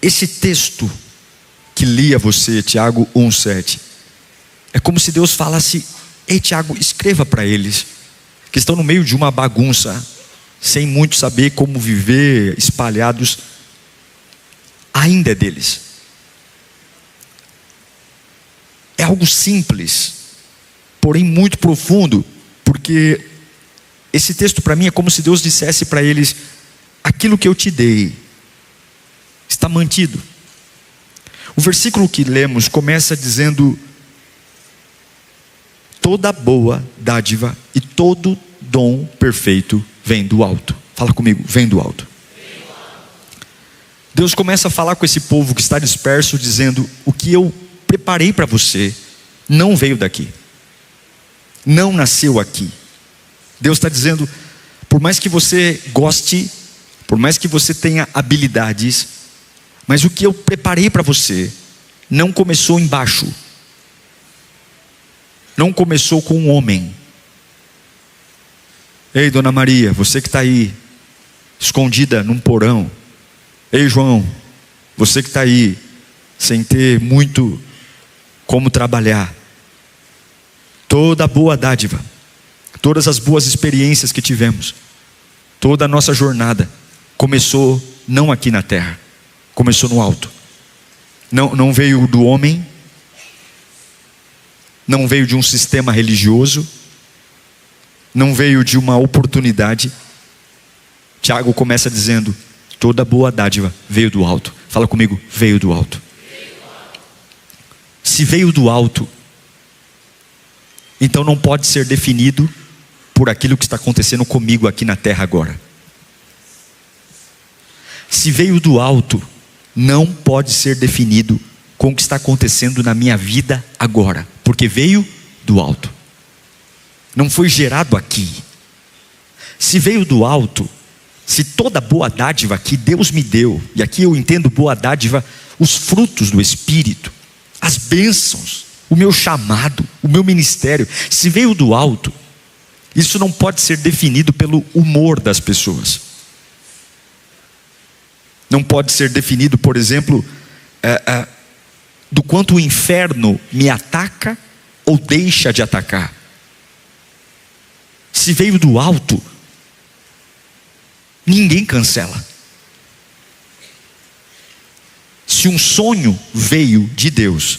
Speaker 1: esse texto que li a você, Tiago 1,7, é como se Deus falasse: ei Tiago, escreva para eles, que estão no meio de uma bagunça, sem muito saber como viver, espalhados, ainda é deles. É algo simples, porém muito profundo, porque esse texto para mim é como se Deus dissesse para eles: aquilo que eu te dei está mantido. O versículo que lemos começa dizendo: toda boa dádiva e todo dom perfeito vem do alto. Fala comigo, vem do alto. Deus começa a falar com esse povo que está disperso, dizendo: o que eu preparei para você não veio daqui, não nasceu aqui. Deus está dizendo: por mais que você goste, por mais que você tenha habilidades, mas o que eu preparei para você não começou embaixo, não começou com um homem. Ei Dona Maria, você que está aí escondida num porão. Ei João, você que está aí sem ter muito como trabalhar. Toda boa dádiva, todas as boas experiências que tivemos, toda a nossa jornada começou não aqui na terra, começou no alto. Não veio do homem, não veio de um sistema religioso, não veio de uma oportunidade. Tiago começa dizendo: toda boa dádiva veio do alto. Fala comigo, veio do alto. Se veio do alto, então não pode ser definido por aquilo que está acontecendo comigo aqui na terra agora. Se veio do alto, não pode ser definido com o que está acontecendo na minha vida agora, porque veio do alto, não foi gerado aqui. Se veio do alto, Se toda boa dádiva que Deus me deu, e aqui eu entendo boa dádiva, os frutos do Espírito, as bênçãos, o meu chamado, o meu ministério, se veio do alto, isso não pode ser definido pelo humor das pessoas. Não pode ser definido, por exemplo, do quanto o inferno me ataca ou deixa de atacar. Se veio do alto, ninguém cancela. Se um sonho veio de Deus,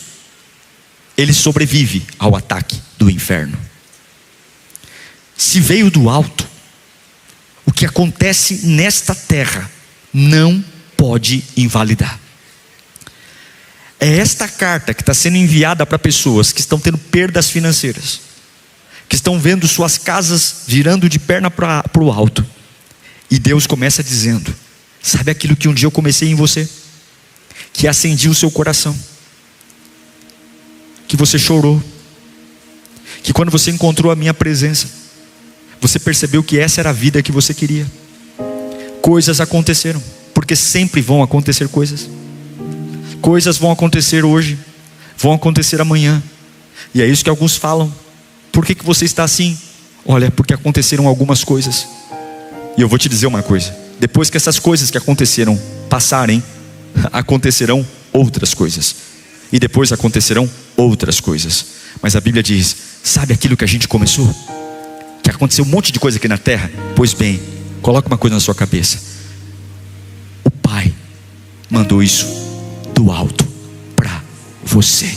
Speaker 1: ele sobrevive ao ataque do inferno. Se veio do alto, o que acontece nesta terra não pode invalidar. É esta carta que está sendo enviada para pessoas que estão tendo perdas financeiras, que estão vendo suas casas virando de perna para o alto. E Deus começa dizendo: sabe aquilo que um dia eu comecei em você, que acendi o seu coração, que você chorou, que quando você encontrou a minha presença, você percebeu que essa era a vida que você queria. Coisas aconteceram, porque sempre vão acontecer coisas. Coisas vão acontecer hoje, vão acontecer amanhã. E é isso que alguns falam: por que você está assim? Olha, porque aconteceram algumas coisas. E eu vou te dizer uma coisa: depois que essas coisas que aconteceram passarem, acontecerão outras coisas. E depois acontecerão outras coisas. Mas a Bíblia diz: sabe aquilo que a gente começou? Que aconteceu um monte de coisa aqui na terra? Pois bem, coloca uma coisa na sua cabeça: o Pai mandou isso do alto para você.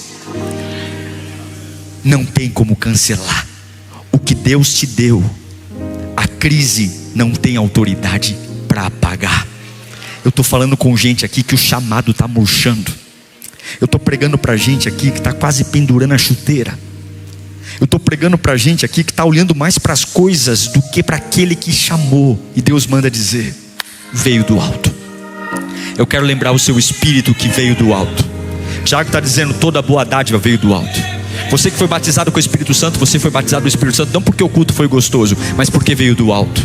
Speaker 1: Não tem como cancelar o que Deus te deu. A crise não tem autoridade para apagar. Eu estou falando com gente aqui que o chamado está murchando. Eu estou pregando para gente aqui que está quase pendurando a chuteira. Eu estou pregando para gente aqui que está olhando mais para as coisas do que para aquele que chamou. E Deus manda dizer: veio do alto. Eu quero lembrar o seu espírito que veio do alto. Tiago está dizendo: toda boa dádiva veio do alto. Você que foi batizado com o Espírito Santo, você foi batizado com o Espírito Santo não porque o culto foi gostoso, mas porque veio do alto.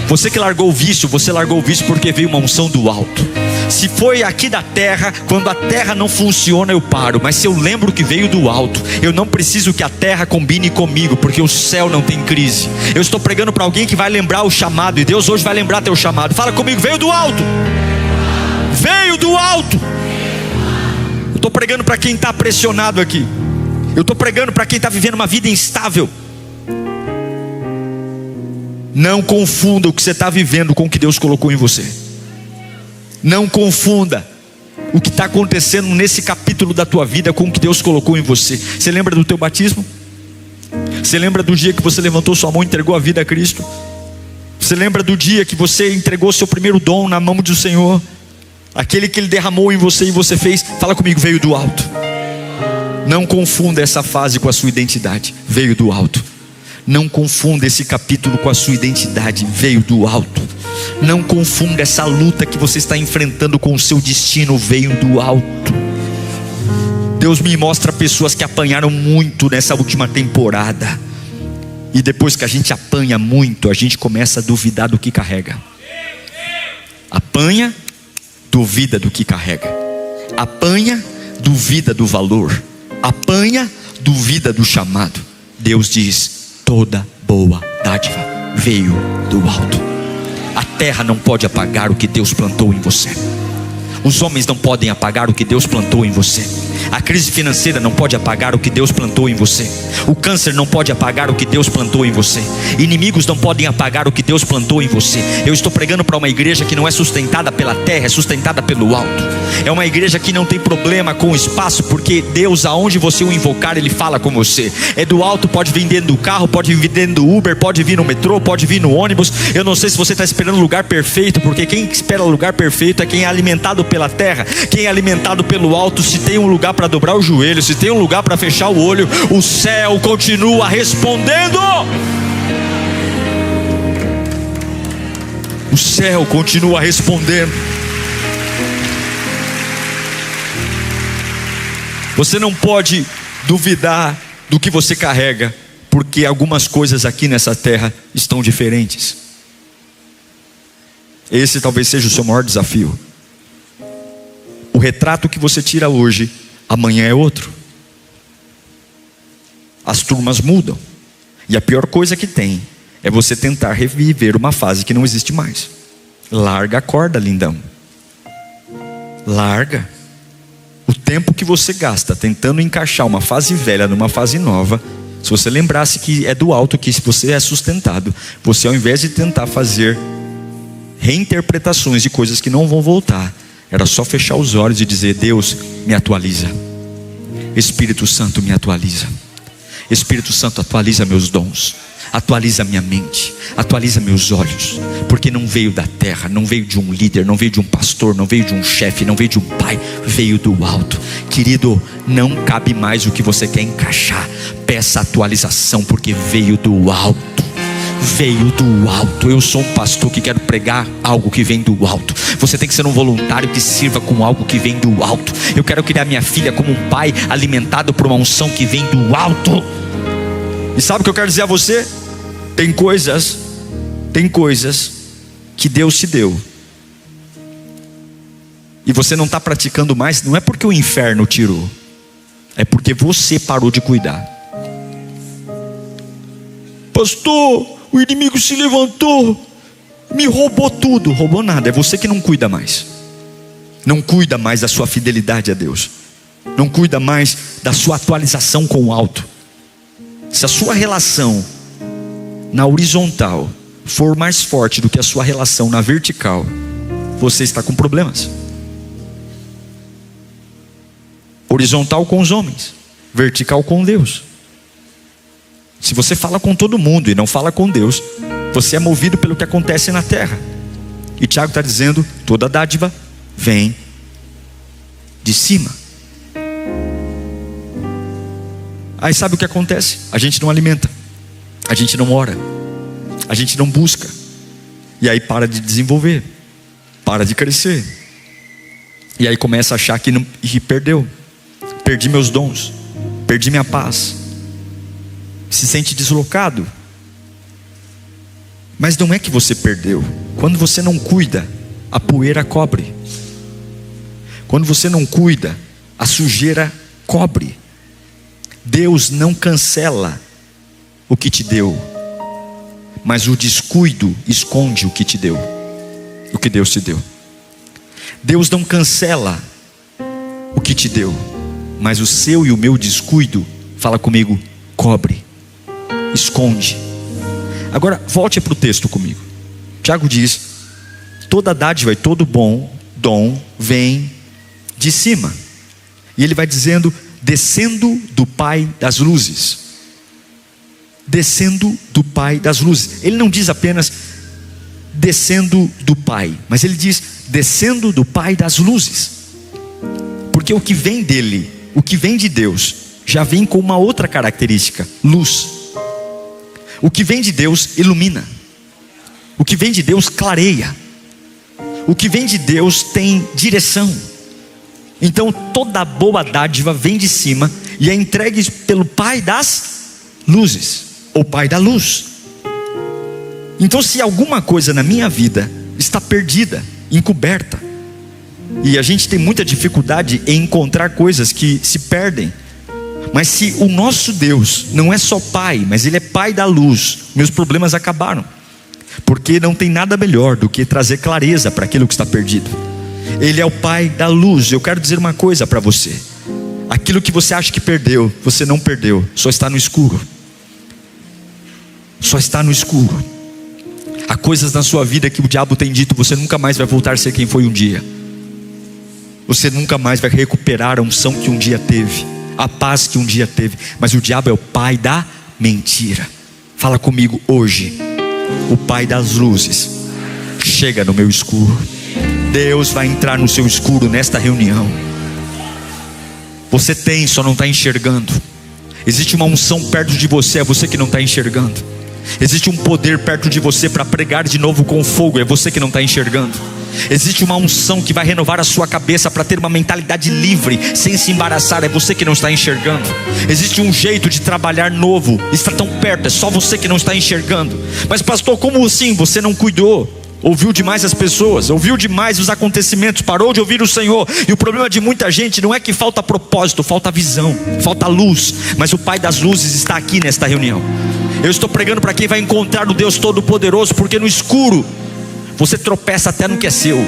Speaker 1: Você que largou o vício, você largou o vício porque veio uma unção do alto. Se foi aqui da terra, quando a terra não funciona eu paro, mas se eu lembro que veio do alto, eu não preciso que a terra combine comigo, porque o céu não tem crise. Eu estou pregando para alguém que vai lembrar o chamado, e Deus hoje vai lembrar teu chamado. Fala comigo: veio do alto. Veio do alto. Eu estou pregando para quem está pressionado aqui. Eu estou pregando para quem está vivendo uma vida instável. Não confunda o que você está vivendo com o que Deus colocou em você. Não confunda o que está acontecendo nesse capítulo da tua vida com o que Deus colocou em você. Você lembra do teu batismo? Você lembra do dia que você levantou sua mão e entregou a vida a Cristo? Você lembra do dia que você entregou seu primeiro dom na mão do Senhor? Aquele que Ele derramou em você e você fez. Fala comigo: veio do alto. Não confunda essa fase com a sua identidade. Veio do alto. Não confunda esse capítulo com a sua identidade. Veio do alto. Não confunda essa luta que você está enfrentando com o seu destino. Veio do alto. Deus me mostra pessoas que apanharam muito nessa última temporada. E depois que a gente apanha muito, a gente começa a duvidar do que carrega. Apanha, duvida do que carrega. Apanha, duvida do valor. Apanha, duvida do chamado. Deus diz: toda boa dádiva veio do alto. A terra não pode apagar o que Deus plantou em você. Os homens não podem apagar o que Deus plantou em você. A crise financeira não pode apagar o que Deus plantou em você. O câncer não pode apagar o que Deus plantou em você. Inimigos não podem apagar o que Deus plantou em você. Eu estou pregando para uma igreja que não é sustentada pela terra, é sustentada pelo alto. É uma igreja que não tem problema com o espaço, porque Deus, aonde você o invocar, Ele fala com você. É do alto, pode vir dentro do carro, pode vir dentro do Uber, pode vir no metrô, pode vir no ônibus. Eu não sei se você está esperando o lugar perfeito, porque quem espera o lugar perfeito é quem é alimentado pela terra. Quem é alimentado pelo alto, se tem um lugar para dobrar o joelho, se tem um lugar para fechar o olho, o céu continua respondendo. O céu continua respondendo. Você não pode duvidar do que você carrega, porque algumas coisas aqui nessa terra estão diferentes. Esse talvez seja o seu maior desafio. O retrato que você tira hoje, amanhã é outro. As turmas mudam. E a pior coisa que tem é você tentar reviver uma fase que não existe mais. Larga a corda, lindão. Larga. O tempo que você gasta tentando encaixar uma fase velha numa fase nova, se você lembrasse que é do alto que você é sustentado, você, ao invés de tentar fazer reinterpretações de coisas que não vão voltar, era só fechar os olhos e dizer: Deus, me atualiza. Espírito Santo, me atualiza. Espírito Santo, atualiza meus dons, atualiza minha mente, atualiza meus olhos, porque não veio da terra, não veio de um líder, não veio de um pastor, não veio de um chefe, não veio de um pai, veio do alto. Querido, não cabe mais o que você quer encaixar. Peça atualização, porque veio do alto. Veio do alto. Eu sou um pastor que quero pregar algo que vem do alto. Você tem que ser um voluntário que sirva com algo que vem do alto. Eu quero criar minha filha como um pai alimentado por uma unção que vem do alto. E sabe o que eu quero dizer a você? Tem coisas que Deus te deu e você não está praticando mais. Não é porque o inferno tirou, é porque você parou de cuidar. Pastor, o inimigo se levantou, me roubou tudo. Roubou nada, é você que não cuida mais. Não cuida mais da sua fidelidade a Deus. Não cuida mais da sua atualização com o alto. Se a sua relação na horizontal for mais forte do que a sua relação na vertical, você está com problemas. Horizontal com os homens, vertical com Deus. Se você fala com todo mundo e não fala com Deus, você é movido pelo que acontece na terra. E Tiago está dizendo: toda dádiva vem de cima. Aí sabe o que acontece? A gente não alimenta, a gente não ora, a gente não busca, e aí para de desenvolver, para de crescer, e aí começa a achar que perdeu. Perdi meus dons, perdi minha paz, se sente deslocado. Mas não é que você perdeu. Quando você não cuida, a poeira cobre. Quando você não cuida, a sujeira cobre. Deus não cancela o que te deu, mas o descuido esconde o que te deu, o que Deus te deu. Deus não cancela o que te deu, mas o seu e o meu descuido, fala comigo, cobre, esconde. Agora volte para o texto comigo. Tiago diz: toda dádiva e todo bom dom vem de cima. E ele vai dizendo: descendo do Pai das luzes. Descendo do Pai das luzes. Ele não diz apenas descendo do Pai, mas ele diz descendo do Pai das luzes. Porque o que vem dele, o que vem de Deus, já vem com uma outra característica: luz. O que vem de Deus ilumina. O que vem de Deus clareia. O que vem de Deus tem direção. Então toda boa dádiva vem de cima e é entregue pelo Pai das luzes, ou Pai da luz. Então se alguma coisa na minha vida está perdida, encoberta, e a gente tem muita dificuldade em encontrar coisas que se perdem, mas se o nosso Deus não é só Pai, mas Ele é Pai da luz, meus problemas acabaram. Porque não tem nada melhor do que trazer clareza para aquilo que está perdido. Ele é o Pai da luz. Eu quero dizer uma coisa para você: aquilo que você acha que perdeu, você não perdeu, só está no escuro. Só está no escuro. Há coisas na sua vida que o diabo tem dito: você nunca mais vai voltar a ser quem foi um dia. Você nunca mais vai recuperar a unção que um dia teve, a paz que um dia teve. Mas o diabo é o pai da mentira. Fala comigo hoje: o Pai das luzes chega no meu escuro. Deus vai entrar no seu escuro nesta reunião. Você tem, só não está enxergando. Existe uma unção perto de você, é você que não está enxergando. Existe um poder perto de você para pregar de novo com fogo, é você que não está enxergando. Existe uma unção que vai renovar a sua cabeça para ter uma mentalidade livre, sem se embaraçar, é você que não está enxergando. Existe um jeito de trabalhar novo, está tão perto, é só você que não está enxergando. Mas pastor, como assim? Você não cuidou. ouviu demais as pessoas, ouviu demais os acontecimentos, parou de ouvir o Senhor. E o problema de muita gente não é que falta propósito, falta visão, falta luz. Mas o Pai das luzes está aqui nesta reunião. Eu estou pregando para quem vai encontrar o Deus Todo-Poderoso, porque no escuro você tropeça até no que é seu.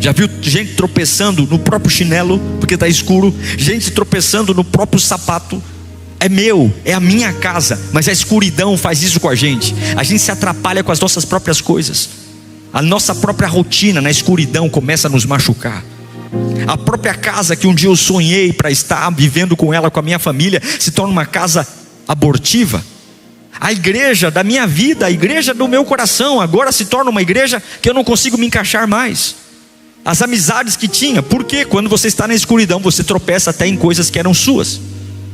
Speaker 1: Já viu gente tropeçando no próprio chinelo, porque está escuro? Gente tropeçando no próprio sapato. É meu, é a minha casa, mas a escuridão faz isso com a gente. A gente se atrapalha com as nossas próprias coisas. A nossa própria rotina na escuridão começa a nos machucar. A própria casa que um dia eu sonhei para estar vivendo com ela, com a minha família, se torna uma casa abortiva. A igreja da minha vida, a igreja do meu coração, agora se torna uma igreja que eu não consigo me encaixar mais. As amizades que tinha, porque quando você está na escuridão, você tropeça até em coisas que eram suas,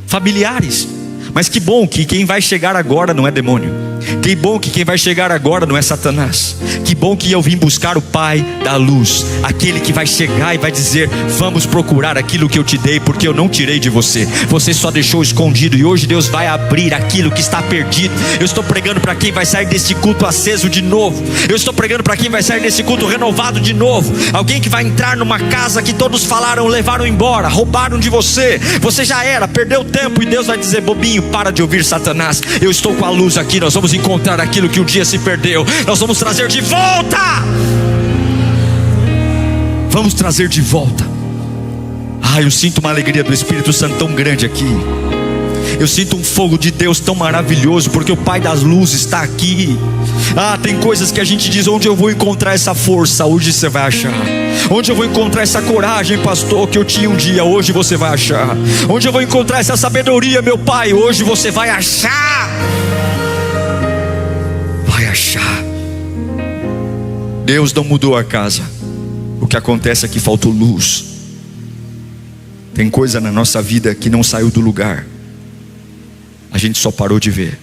Speaker 1: familiares. Mas que bom que quem vai chegar agora não é demônio. Que bom que quem vai chegar agora não é Satanás. Que bom que eu vim buscar o Pai da luz, aquele que vai chegar e vai dizer: vamos procurar aquilo que eu te dei, porque eu não tirei de você, você só deixou escondido, e hoje Deus vai abrir aquilo que está perdido. Eu estou pregando para quem vai sair desse culto aceso de novo. Eu estou pregando para quem vai sair desse culto renovado de novo. Alguém que vai entrar numa casa que todos falaram, levaram embora, roubaram de você. Você já era, perdeu tempo, e Deus vai dizer: bobinho, para de ouvir Satanás. Eu estou com a luz aqui, nós vamos encontrar aquilo que um dia se perdeu. Nós vamos trazer de volta. Vamos trazer de volta. Eu sinto uma alegria do Espírito Santo tão grande aqui. Eu sinto um fogo de Deus tão maravilhoso, porque o Pai das luzes está aqui. Tem coisas que a gente diz: onde eu vou encontrar essa força? Hoje você vai achar. Onde eu vou encontrar essa coragem, pastor, que eu tinha um dia? Hoje você vai achar. Onde eu vou encontrar essa sabedoria, meu pai? Hoje você vai achar. Vai achar. Deus não mudou a casa. O que acontece é que faltou luz. Tem coisa na nossa vida que não saiu do lugar. A gente só parou de ver.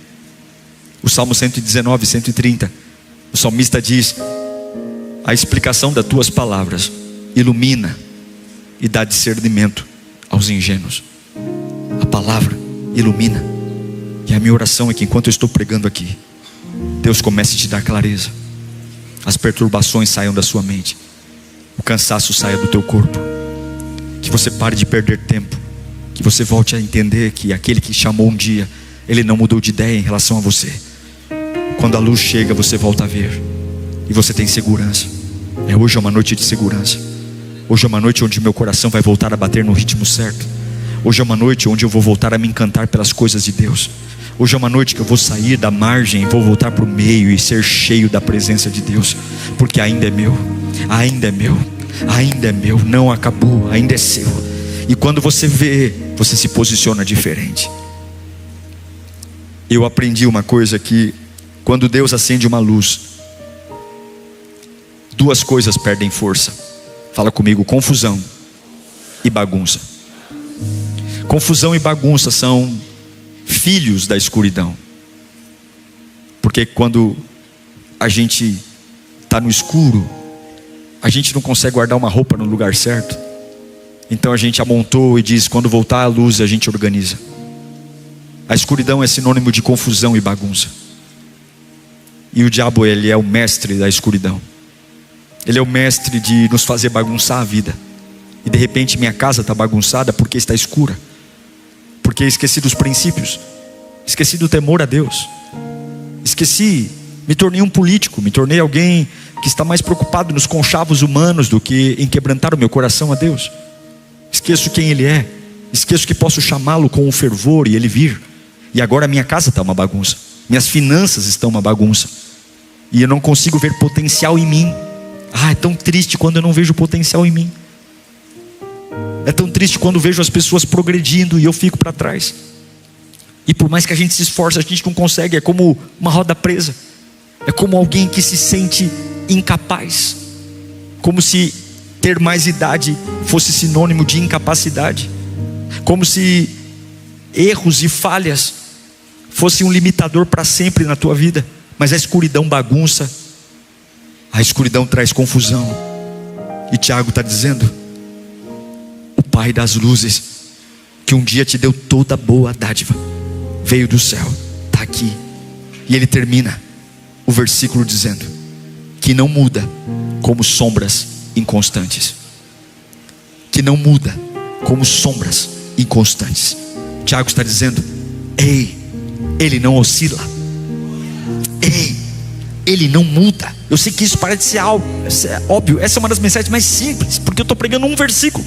Speaker 1: O Salmo 119, 130, o salmista diz: a explicação das tuas palavras ilumina e dá discernimento aos ingênuos. A palavra ilumina. E a minha oração é que enquanto eu estou pregando aqui, Deus comece a te dar clareza. As perturbações saiam da sua mente, o cansaço saia do teu corpo, que você pare de perder tempo, que você volte a entender que aquele que chamou um dia, ele não mudou de ideia em relação a você. Quando a luz chega, você volta a ver, e você tem segurança. Hoje é uma noite de segurança. Hoje é uma noite onde meu coração vai voltar a bater no ritmo certo. Hoje é uma noite onde eu vou voltar a me encantar pelas coisas de Deus. Hoje é uma noite que eu vou sair da margem e vou voltar para o meio e ser cheio da presença de Deus, porque ainda é meu, ainda é meu, ainda é meu, não acabou, ainda é seu. E quando você vê, você se posiciona diferente. Eu aprendi uma coisa que quando Deus acende uma luz, duas coisas perdem força. Fala comigo: confusão e bagunça. Confusão e bagunça são filhos da escuridão. Porque quando a gente está no escuro, a gente não consegue guardar uma roupa no lugar certo. Então a gente amontou e diz: quando voltar a luz, a gente organiza. A escuridão é sinônimo de confusão e bagunça. E o diabo, ele é o mestre da escuridão. Ele é o mestre de nos fazer bagunçar a vida. E de repente minha casa está bagunçada porque está escura, porque esqueci dos princípios, esqueci do temor a Deus, me tornei um político, me tornei alguém que está mais preocupado nos conchavos humanos do que em quebrantar o meu coração a Deus. Esqueço quem Ele é, esqueço que posso chamá-lo com um fervor e Ele vir. E agora a minha casa está uma bagunça, minhas finanças estão uma bagunça, e eu não consigo ver potencial em mim. É tão triste quando eu não vejo potencial em mim. É tão triste quando vejo as pessoas progredindo e eu fico para trás. E por mais que a gente se esforce, a gente não consegue. É como uma roda presa. É como alguém que se sente incapaz, como se ter mais idade fosse sinônimo de incapacidade, como se erros e falhas fossem um limitador para sempre na tua vida. Mas a escuridão bagunça, a escuridão traz confusão. E Tiago está dizendo: o Pai das luzes, que um dia te deu toda boa dádiva, veio do céu, está aqui. E ele termina o versículo dizendo: que não muda como sombras inconstantes. Que não muda como sombras inconstantes. Tiago está dizendo: ei, ele não oscila. Ei, ele não muda. Eu sei que isso parece ser algo óbvio. Essa é uma das mensagens mais simples, porque eu estou pregando um versículo.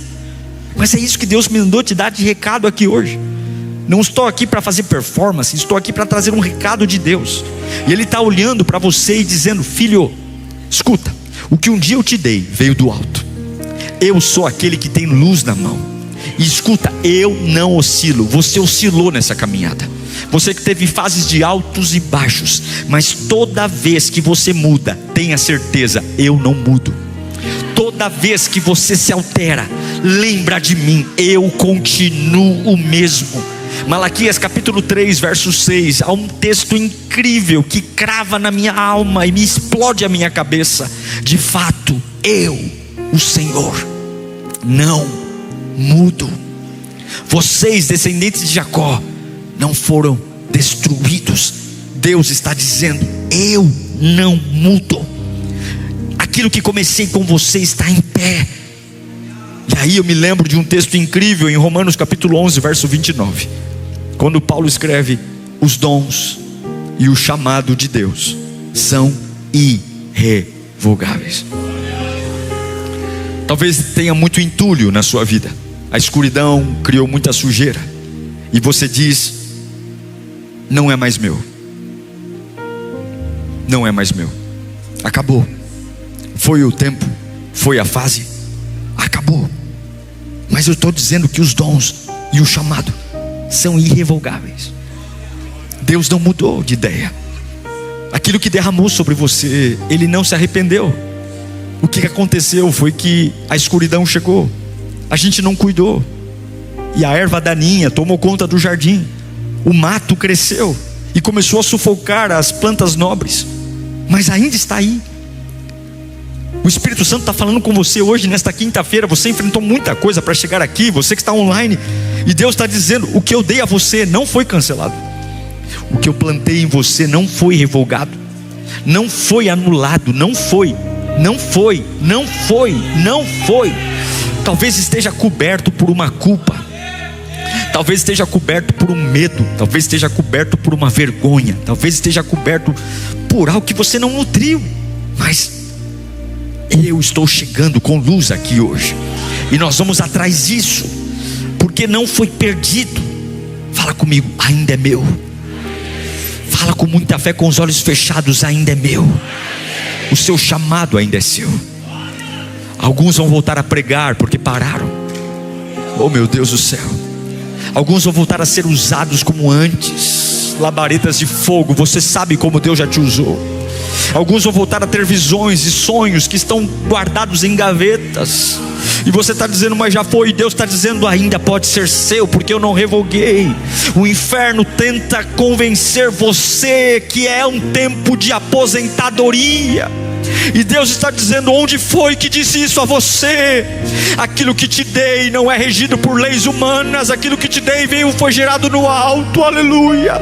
Speaker 1: Mas é isso que Deus me mandou te dar de recado aqui hoje. Não estou aqui para fazer performance, estou aqui para trazer um recado de Deus. E Ele está olhando para você e dizendo: filho, escuta, o que um dia eu te dei veio do alto. Eu sou aquele que tem luz na mão. E escuta, eu não oscilo. Você oscilou nessa caminhada. Você que teve fases de altos e baixos, mas toda vez que você muda, tenha certeza, eu não mudo. Toda vez que você se altera, lembra de mim, eu continuo o mesmo. Malaquias capítulo 3 verso 6, há um texto incrível que crava na minha alma e me explode a minha cabeça. De fato, eu, o Senhor, não mudo. Vocês, descendentes de Jacó, não foram destruídos. Deus está dizendo: eu não mudo. Aquilo que comecei com você está em pé. E aí eu me lembro de um texto incrível em Romanos capítulo 11 verso 29, quando Paulo escreve: os dons e o chamado de Deus são irrevogáveis. Talvez tenha muito entulho na sua vida. A escuridão criou muita sujeira, e você diz: não é mais meu. Não é mais meu. Acabou. Foi o tempo, foi a fase, acabou. Mas eu estou dizendo que os dons e o chamado são irrevogáveis. Deus não mudou de ideia. Aquilo que derramou sobre você, Ele não se arrependeu. O que aconteceu foi que a escuridão chegou, a gente não cuidou, e a erva daninha tomou conta do jardim. O mato cresceu e começou a sufocar as plantas nobres, mas ainda está aí. O Espírito Santo está falando com você hoje, nesta quinta-feira. Você enfrentou muita coisa para chegar aqui, você que está online, e Deus está dizendo: o que eu dei a você não foi cancelado. O que eu plantei em você não foi revogado, não foi anulado, não foi. Talvez esteja coberto por uma culpa, talvez esteja coberto por um medo, talvez esteja coberto por uma vergonha, talvez esteja coberto por algo que você não nutriu. Mas eu estou chegando com luz aqui hoje, e nós vamos atrás disso, porque não foi perdido. Fala comigo: ainda é meu. Fala com muita fé, com os olhos fechados: ainda é meu. O seu chamado ainda é seu. Alguns vão voltar a pregar porque pararam. Oh meu Deus do céu. Alguns vão voltar a ser usados como antes, labaredas de fogo. Você sabe como Deus já te usou. Alguns vão voltar a ter visões e sonhos que estão guardados em gavetas, e você está dizendo: mas já foi. E Deus está dizendo: ainda pode ser seu, porque eu não revoguei. O inferno tenta convencer você que é um tempo de aposentadoria, e Deus está dizendo: onde foi que disse isso a você? Aquilo que te dei não é regido por leis humanas. Aquilo que te dei foi gerado no alto. Aleluia.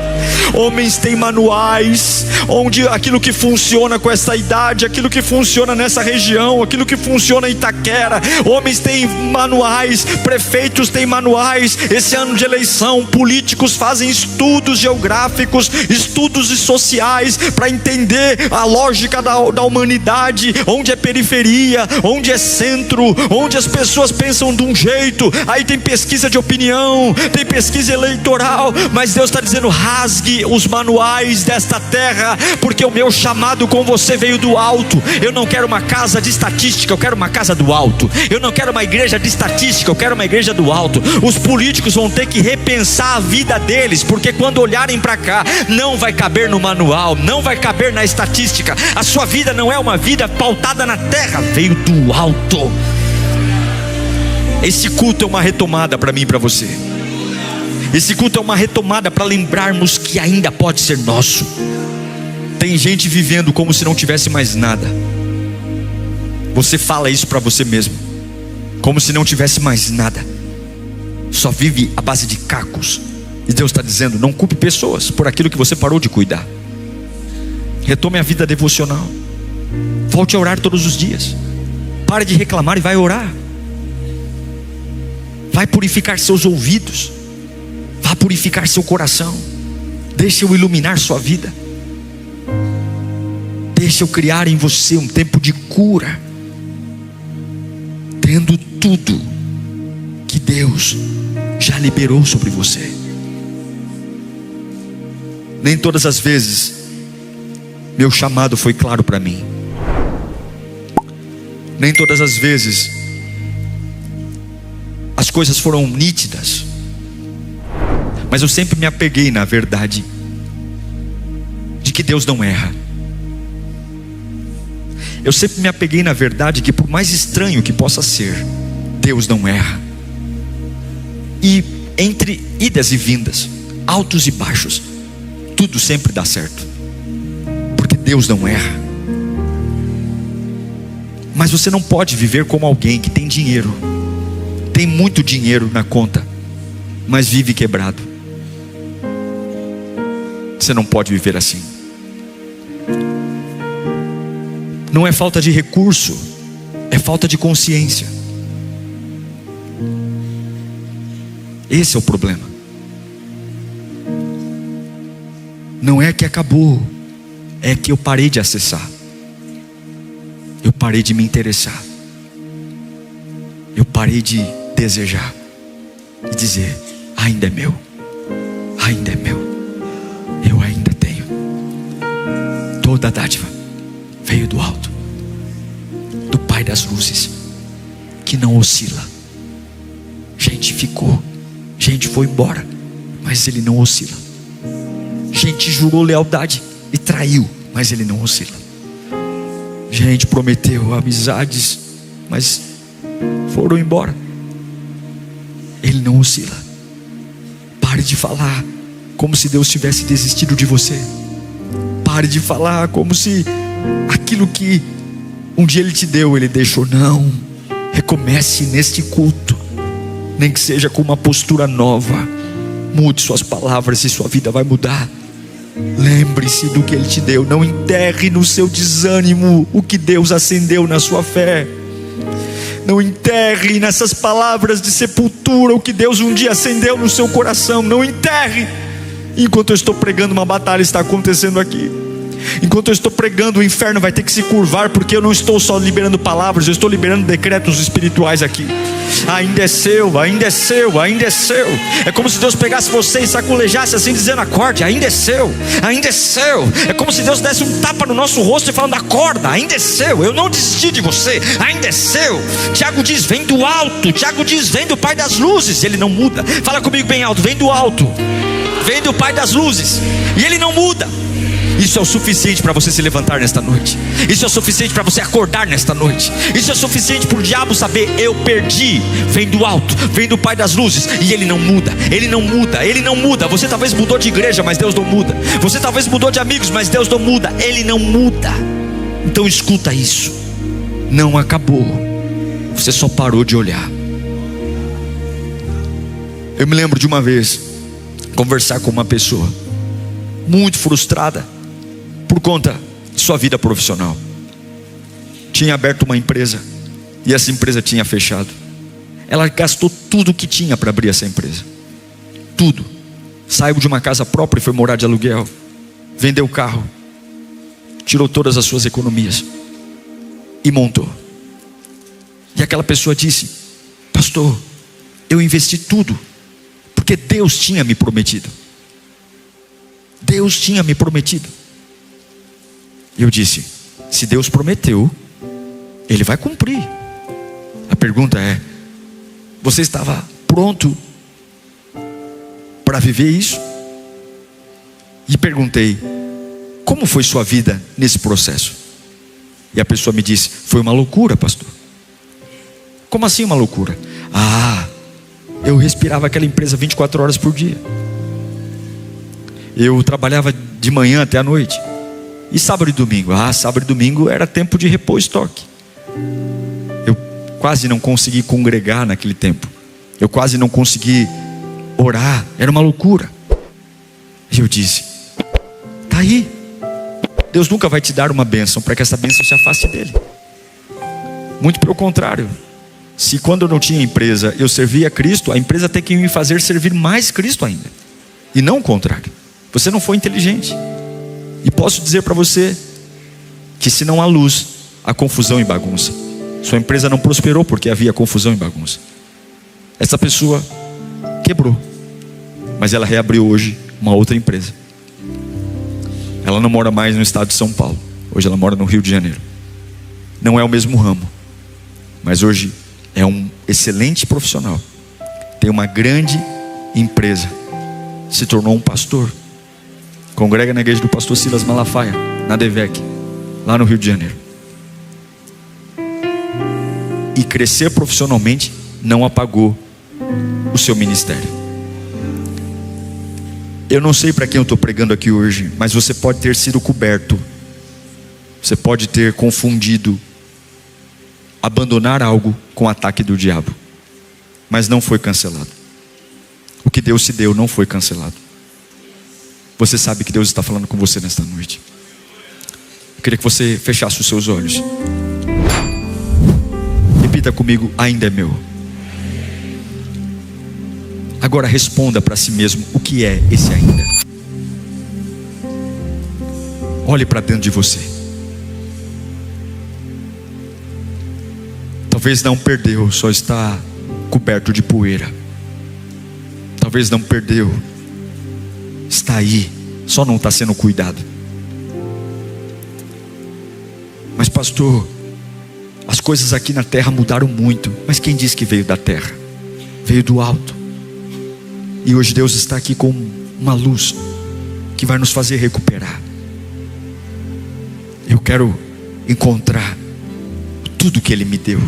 Speaker 1: Homens têm manuais onde aquilo que funciona com essa idade, aquilo que funciona nessa região, aquilo que funciona em Itaquera. Homens têm manuais, prefeitos têm manuais. Esse ano de eleição, políticos fazem estudos geográficos, estudos sociais, para entender a lógica da humanidade, onde é periferia, onde é centro, onde as pessoas pensam de um jeito. Aí tem pesquisa de opinião, tem pesquisa eleitoral. Mas Deus está dizendo: rasgue os manuais desta terra, porque o meu chamado com você veio do alto. Eu não quero uma casa de estatística, eu quero uma casa do alto. Eu não quero uma igreja de estatística, eu quero uma igreja do alto. Os políticos vão ter que repensar a vida deles, porque quando olharem para cá, não vai caber no manual, não vai caber na estatística. A sua vida não é uma vida pautada na terra, veio do alto. Esse culto é uma retomada para mim e para você. Esse culto é uma retomada para lembrarmos que ainda pode ser nosso. Tem gente vivendo como se não tivesse mais nada. Você fala isso para você mesmo, como se não tivesse mais nada. Só vive à base de cacos. E Deus está dizendo: não culpe pessoas por aquilo que você parou de cuidar. Retome a vida devocional. Volte a orar todos os dias. Pare de reclamar e vai orar. Vai purificar seus ouvidos. Vai purificar seu coração. Deixe eu iluminar sua vida. Deixe eu criar em você um tempo de cura, tendo tudo que Deus já liberou sobre você. Nem todas as vezes meu chamado foi claro para mim. Nem todas as vezes as coisas foram nítidas. Mas eu sempre me apeguei na verdade de que Deus não erra. Eu sempre me apeguei na verdade que, por mais estranho que possa ser, Deus não erra. E entre idas e vindas, altos e baixos, tudo sempre dá certo, porque Deus não erra. Mas você não pode viver como alguém que tem dinheiro, tem muito dinheiro na conta, mas vive quebrado. Você não pode viver assim. Não é falta de recurso, é falta de consciência. Esse é o problema. Não é que acabou, é que eu parei de acessar. Eu parei de me interessar. Eu parei de desejar e dizer: ainda é meu, ainda é meu. Eu ainda tenho. Toda a dádiva veio do alto, do Pai das luzes, que não oscila. Gente ficou, gente foi embora, mas Ele não oscila. Gente jurou lealdade e traiu, mas Ele não oscila. Gente prometeu amizades, mas foram embora. Ele não oscila. Pare de falar como se Deus tivesse desistido de você. Pare de falar como se aquilo que um dia Ele te deu, Ele deixou. Não, recomece neste culto, nem que seja com uma postura nova. Mude suas palavras e sua vida vai mudar. Lembre-se do que Ele te deu. Não enterre no seu desânimo o que Deus acendeu na sua fé. Não enterre nessas palavras de sepultura o que Deus um dia acendeu no seu coração. Não enterre. Enquanto eu estou pregando, uma batalha está acontecendo aqui. Enquanto eu estou pregando, o inferno vai ter que se curvar, porque eu não estou só liberando palavras, eu estou liberando decretos espirituais aqui. Ainda é seu, ainda é seu, ainda é seu. É como se Deus pegasse você e saculejasse assim, dizendo: acorde, ainda é seu, ainda é seu. É como se Deus desse um tapa no nosso rosto e falando: acorda, ainda é seu, eu não desisti de você, ainda é seu. Tiago diz: vem do alto. Tiago diz: vem do Pai das luzes. Ele não muda. Fala comigo bem alto: vem do alto, vem do Pai das luzes, e Ele não muda. Isso é o suficiente para você se levantar nesta noite. Isso é o suficiente para você acordar nesta noite. Isso é o suficiente para o diabo saber: eu perdi. Vem do alto, vem do Pai das luzes, e Ele não muda. Ele não muda, Ele não muda. Você talvez mudou de igreja, mas Deus não muda. Você talvez mudou de amigos, mas Deus não muda. Ele não muda. Então escuta isso: não acabou, você só parou de olhar. Eu me lembro de uma vez conversar com uma pessoa muito frustrada por conta de sua vida profissional. Tinha aberto uma empresa e essa empresa tinha fechado. Ela gastou tudo que tinha para abrir essa empresa. Tudo. Saiu de uma casa própria e foi morar de aluguel. Vendeu o carro. Tirou todas as suas economias e montou. E aquela pessoa disse: pastor, eu investi tudo porque Deus tinha me prometido. Deus tinha me prometido. Eu disse: se Deus prometeu, Ele vai cumprir. A pergunta é: você estava pronto para viver isso? E perguntei: como foi sua vida nesse processo? E a pessoa me disse: foi uma loucura, pastor. Como assim uma loucura? Eu respirava aquela empresa 24 horas por dia. Eu trabalhava de manhã até a noite. E sábado e domingo? Sábado e domingo era tempo de repor estoque. Eu quase não consegui congregar naquele tempo. Eu quase não consegui orar. Era uma loucura. E eu disse: tá aí. Deus nunca vai te dar uma bênção para que essa bênção se afaste dele. Muito pelo contrário. Se quando eu não tinha empresa eu servia a Cristo, a empresa tem que me fazer servir mais Cristo ainda, e não o contrário. Você não foi inteligente. E posso dizer para você que se não há luz, há confusão e bagunça. Sua empresa não prosperou porque havia confusão e bagunça. Essa pessoa quebrou, mas ela reabriu hoje uma outra empresa. Ela não mora mais no estado de São Paulo, hoje ela mora no Rio de Janeiro. Não é o mesmo ramo, mas hoje é um excelente profissional, tem uma grande empresa, se tornou um pastor, congrega na igreja do pastor Silas Malafaia, na DEVEC, lá no Rio de Janeiro. E crescer profissionalmente não apagou o seu ministério. Eu não sei para quem eu estou pregando aqui hoje, mas você pode ter sido coberto, você pode ter confundido abandonar algo com o ataque do diabo, mas não foi cancelado. O que Deus te deu não foi cancelado. Você sabe que Deus está falando com você nesta noite. Eu queria que você fechasse os seus olhos. Repita comigo: ainda é meu. Agora responda para si mesmo: o que é esse ainda? Olhe para dentro de você. Talvez não perdeu, só está coberto de poeira. Talvez não perdeu, está aí, só não está sendo cuidado. Mas pastor, as coisas aqui na terra mudaram muito. Mas quem disse que veio da terra? Veio do alto. E hoje Deus está aqui com uma luz que vai nos fazer recuperar. Eu quero encontrar tudo que Ele me deu.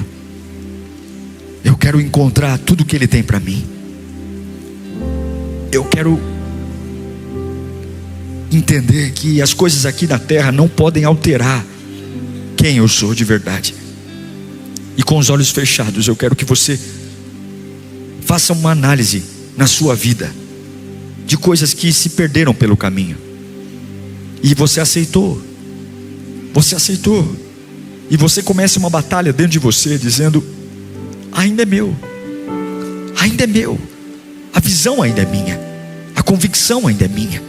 Speaker 1: Eu quero encontrar tudo que Ele tem para mim. Eu quero entender que as coisas aqui na terra não podem alterar quem eu sou de verdade. E com os olhos fechados, eu quero que você faça uma análise na sua vida de coisas que se perderam pelo caminho. E você aceitou. Você aceitou. E você começa uma batalha dentro de você dizendo: ainda é meu. Ainda é meu. A visão ainda é minha. A convicção ainda é minha.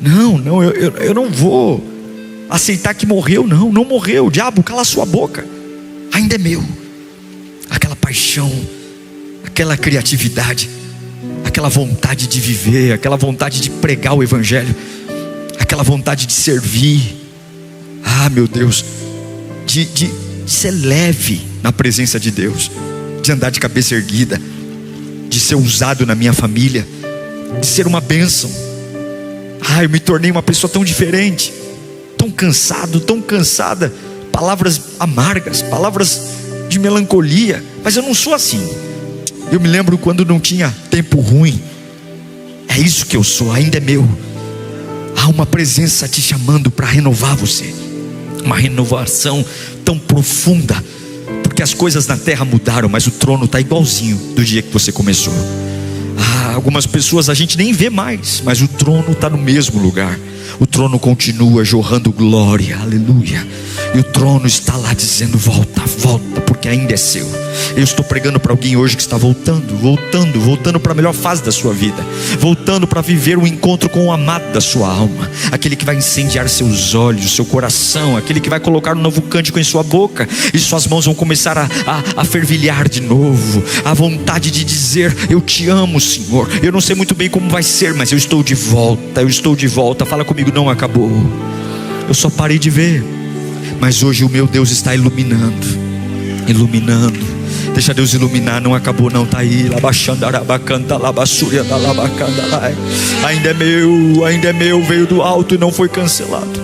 Speaker 1: Não, eu não vou aceitar que morreu. Não morreu. Diabo, cala a sua boca. Ainda é meu. Aquela paixão, aquela criatividade, aquela vontade de viver, aquela vontade de pregar o evangelho, aquela vontade de servir. Ah, meu Deus, de ser leve na presença de Deus, de andar de cabeça erguida, de ser usado na minha família, de ser uma bênção. Ah, eu me tornei uma pessoa tão diferente, tão cansado, tão cansada. Palavras amargas, palavras de melancolia. Mas eu não sou assim. Eu me lembro quando não tinha tempo ruim. É isso que eu sou, ainda é meu. Há uma presença te chamando para renovar você. Uma renovação tão profunda. Porque as coisas na terra mudaram, mas o trono está igualzinho do dia que você começou. Algumas pessoas a gente nem vê mais, mas o trono está no mesmo lugar. O trono continua jorrando glória, aleluia. E o trono está lá dizendo: volta, volta, porque ainda é seu. Eu estou pregando para alguém hoje que está voltando para a melhor fase da sua vida, voltando para viver um encontro com o amado da sua alma, aquele que vai incendiar seus olhos, seu coração, aquele que vai colocar um novo cântico em sua boca, e suas mãos vão começar a fervilhar de novo, a vontade de dizer: eu te amo, Senhor. Eu não sei muito bem como vai ser, mas eu estou de volta. Fala comigo: não acabou, eu só parei de ver, mas hoje o meu Deus está iluminando. Deixa Deus iluminar, não acabou não, está aí. Ainda é meu, veio do alto e não foi cancelado.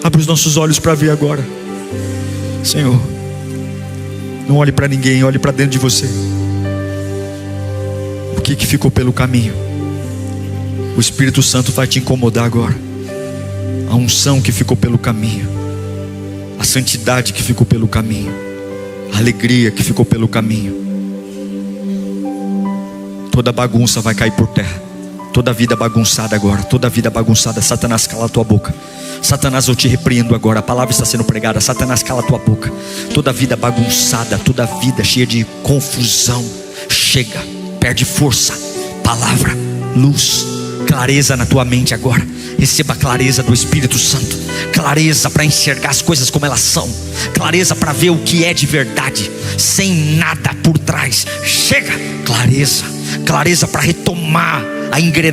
Speaker 1: Abre os nossos olhos para ver agora, Senhor. Não olhe para ninguém, olhe para dentro de você. O que ficou pelo caminho? O Espírito Santo vai te incomodar agora. A unção que ficou pelo caminho, a santidade que ficou pelo caminho, a alegria que ficou pelo caminho. Toda bagunça vai cair por terra. Toda vida bagunçada agora, toda vida bagunçada. Satanás, cala a tua boca. Satanás, eu te repreendo agora. A palavra está sendo pregada. Satanás, cala a tua boca. Toda vida bagunçada, toda vida cheia de confusão, chega, perde força. Palavra, luz, clareza na tua mente agora. Receba a clareza do Espírito Santo. Clareza para enxergar as coisas como elas são. Clareza para ver o que é de verdade, sem nada por trás. Chega, clareza, clareza para retomar a engrenagem.